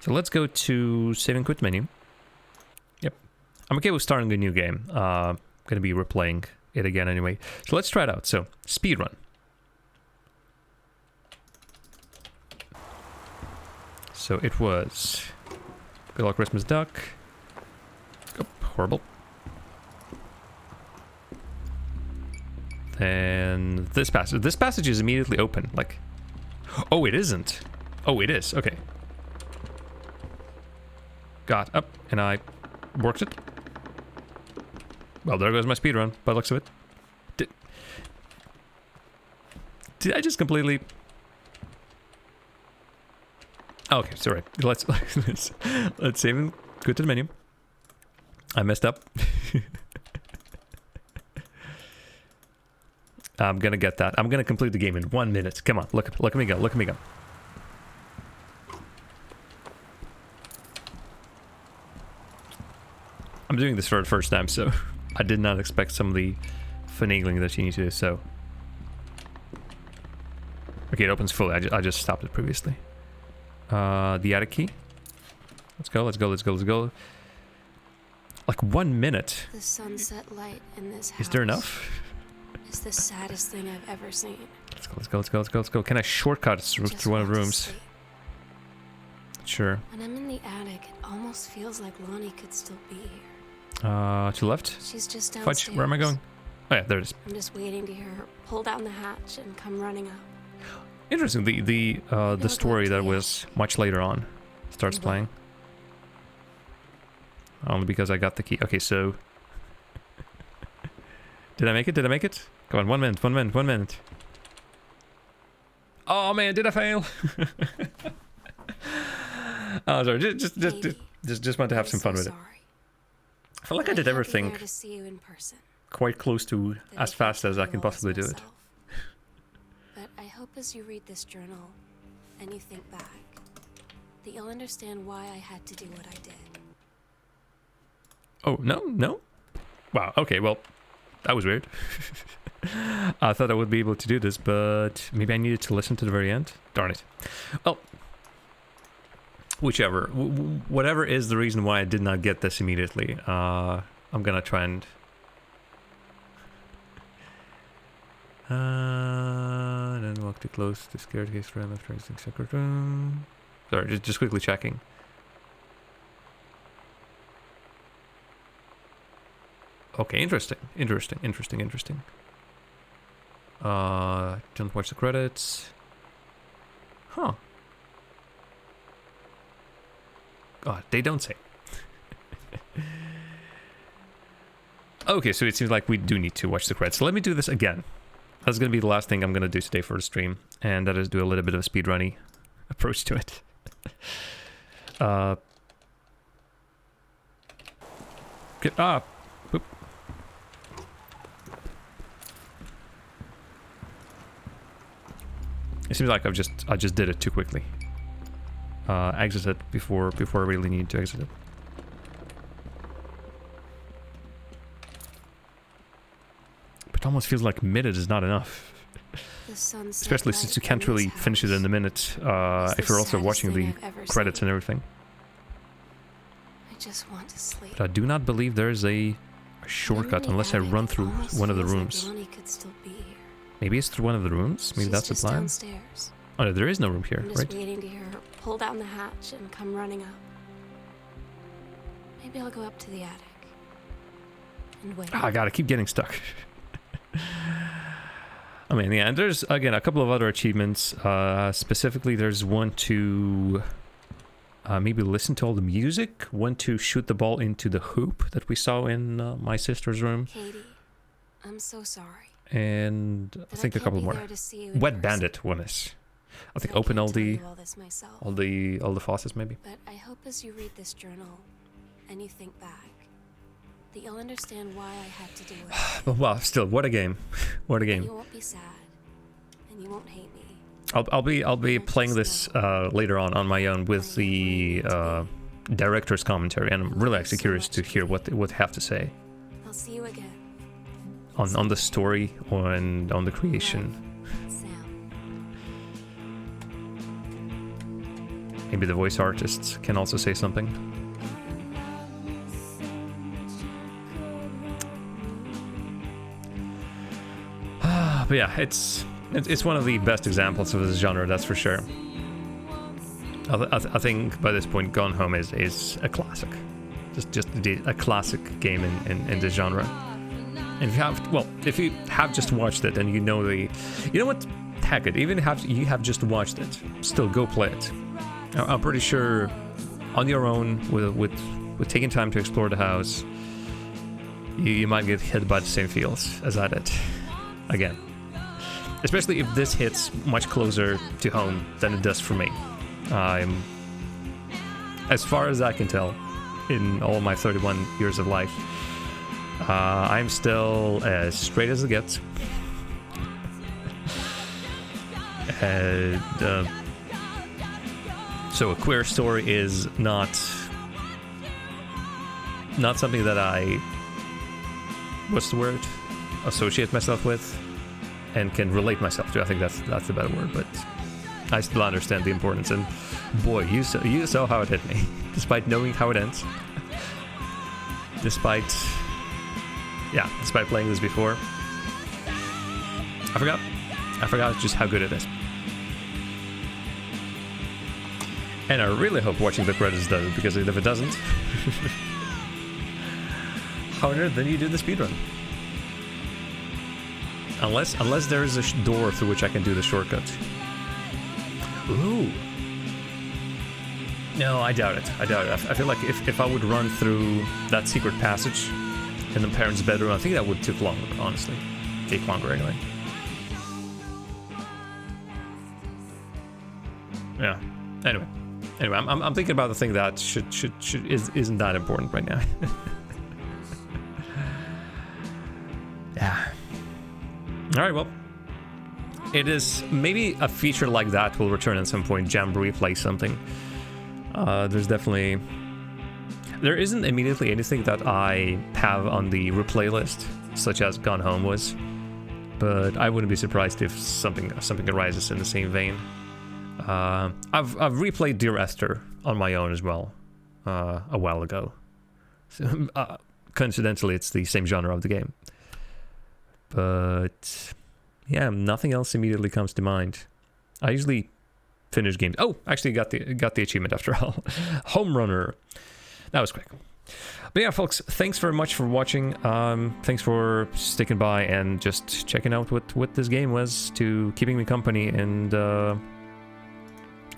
So let's go to save and quit menu. Yep, I'm okay with starting a new game. Gonna be replaying it again anyway. So let's try it out. So speedrun. So it was Good Luck Christmas Duck. Oh, horrible. Then this passage. This passage is immediately open. Like, oh, it isn't. Oh, it is. Okay. Got up and I worked it. Well, there goes my speedrun by the looks of it. Did I just completely? Oh, okay, sorry. Let's save and go to the menu. I messed up. I'm gonna get that. I'm gonna complete the game in 1 minute. Come on, look at me go. Look at me go. I'm doing this for the first time, so I did not expect some of the finagling that you need to do. So, okay, it opens fully. I just stopped it previously. The attic key. Let's go. Let's go. Let's go. Let's go. Like 1 minute.
The sunset light in this house.
Is there enough?
Is the saddest thing I've ever seen.
Let's go. Let's go. Let's go. Let's go. Let's go. Can I shortcut through one of the rooms? Sure.
When I'm in the attic, it almost feels like Lonnie could still be here.
To the left.
She's just downstairs.
Fudge. Where am I going? Oh yeah, there it is.
I'm just waiting to hear her pull down the hatch and come running up.
Interesting. The story that was much later on starts playing. Only because I got the key. Okay, so did I make it? Did I make it? Come on, 1 minute. 1 minute. 1 minute. Oh man, did I fail? Oh, sorry. Just want to have some fun with it. I feel like I did everything
To see you in person.
quite close to as fast as I can possibly do it.
But I hope as you read this journal and you think back, that you'll understand why I had to do what I did.
Oh, no? Wow, okay, well, that was weird. I thought I would be able to do this, but maybe I needed to listen to the very end? Darn it. Well, whichever. Whatever is the reason why I did not get this immediately, I'm gonna try and... then walk too close to staircase room after using secret room. Sorry, just quickly checking. Okay, interesting. Don't watch the credits. Huh. God, they don't say. Okay, so it seems like we do need to watch the credits. So let me do this again. That's going to be the last thing I'm going to do today for the stream. And that is do a little bit of a speedrunny approach to it. Get up. Boop. It seems like I just did it too quickly. Exit it before I really need to exit it. But it almost feels like minute is not enough. Especially since you can't really finish it in a minute if you're also watching the credits and everything.
I just want to sleep.
But I do not believe there's a shortcut unless I run through one of the rooms. Maybe it's through one of the rooms? Maybe that's the plan?
Downstairs.
Oh no, there is no room here,
I'm just
right?
waiting to hear her pull down the hatch and come running up. Maybe I'll go up to the attic. and wait.
I gotta keep getting stuck. I mean, yeah, and there's, again, a couple of other achievements. Specifically, there's one to maybe listen to all the music, one to shoot the ball into the hoop that we saw in my sister's room,
Katie, I'm so sorry.
and I
that
think a
can't
couple
be
more.
there to see you in
Wet
person.
Bandit one is. I think
I
open
can't
all
tell
the
you all this myself.
all the faucets maybe.
But I hope as you read this journal and you think back, that you'll understand why I had to do it.
But wow, still, what a game! What a
And
game!
you won't be sad, and you won't hate me.
I'll be playing this later on my own with the director's commentary, and I'm really actually curious to hear what they would have to say
I'll see you again,
on the story and on the creation.
Sam.
Maybe the voice artists can also say something. But yeah, it's one of the best examples of this genre, that's for sure. I think by this point, Gone Home is a classic, just a classic game in this genre. And if you have just watched it and you know what, heck it, even if you have just watched it, still go play it. I'm pretty sure on your own with taking time to explore the house, you might get hit by the same feels as I did. Again. Especially if this hits much closer to home than it does for me. I'm, as far as I can tell, in all my 31 years of life, I'm still as straight as it gets. And, so a queer story is not something that I, associate myself with and can relate myself to. I think that's the better word, but I still understand the importance. And boy, you saw how it hit me, despite knowing how it ends. Despite playing this before, I forgot just how good it is. And I really hope watching the credits does it, because if it doesn't, how on earth then you do the speedrun? Unless there is a door through which I can do the shortcut. Ooh. No, I doubt it. I feel like if I would run through that secret passage in the parents' bedroom, I think that would take longer, honestly. Take longer anyway. Yeah. Anyway, I'm thinking about the thing that isn't that important right now. Yeah. All right, well, it is maybe a feature like that will return at some point. Jamboree play something. There isn't immediately anything that I have on the replay list, such as Gone Home was, but I wouldn't be surprised if something arises in the same vein. I've replayed Dear Esther on my own as well, a while ago. So, coincidentally, it's the same genre of the game. But yeah, nothing else immediately comes to mind. I usually finish games. Oh, actually got the achievement after all. Home Runner. That was quick. But yeah, folks, thanks very much for watching. Thanks for sticking by and just checking out what this game was, to keeping me company and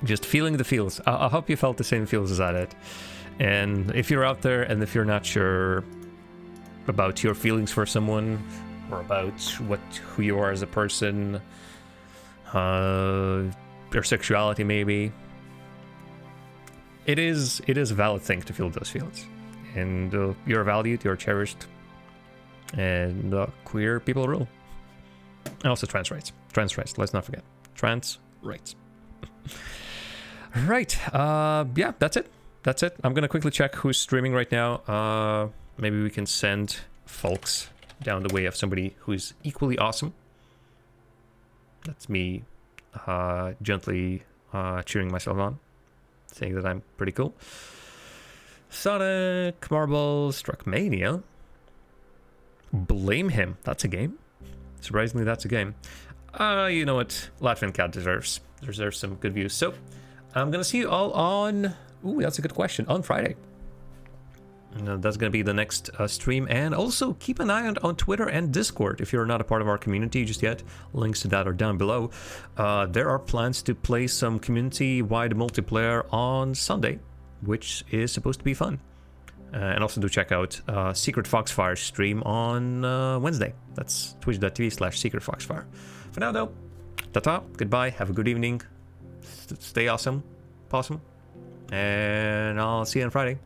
just feeling the feels. I hope you felt the same feels as I did. And if you're out there and if you're not sure about your feelings for someone, or about who you are as a person, your sexuality maybe, it is a valid thing to feel those feelings, and you're valued, you're cherished, and queer people rule. And also trans rights, let's not forget trans rights. Right, yeah, that's it. I'm gonna quickly check who's streaming right now. Maybe we can send folks down the way of somebody who's equally awesome. That's me gently cheering myself on, saying that I'm pretty cool. Sonic Marbles Truckmania. Blame Him. That's a game. Surprisingly, that's a game. You know what? Latvian Cat deserves some good views. So I'm gonna see you all on... Ooh, that's a good question. On Friday. That's going to be the next stream. And also keep an eye out on Twitter and Discord if you're not a part of our community just yet. Links to that are down below. There are plans to play some community-wide multiplayer on Sunday, which is supposed to be fun. And also do check out Secret Foxfire stream on Wednesday. That's twitch.tv/secretfoxfire. For now, though, ta-ta, goodbye, have a good evening, stay awesome, possum, and I'll see you on Friday.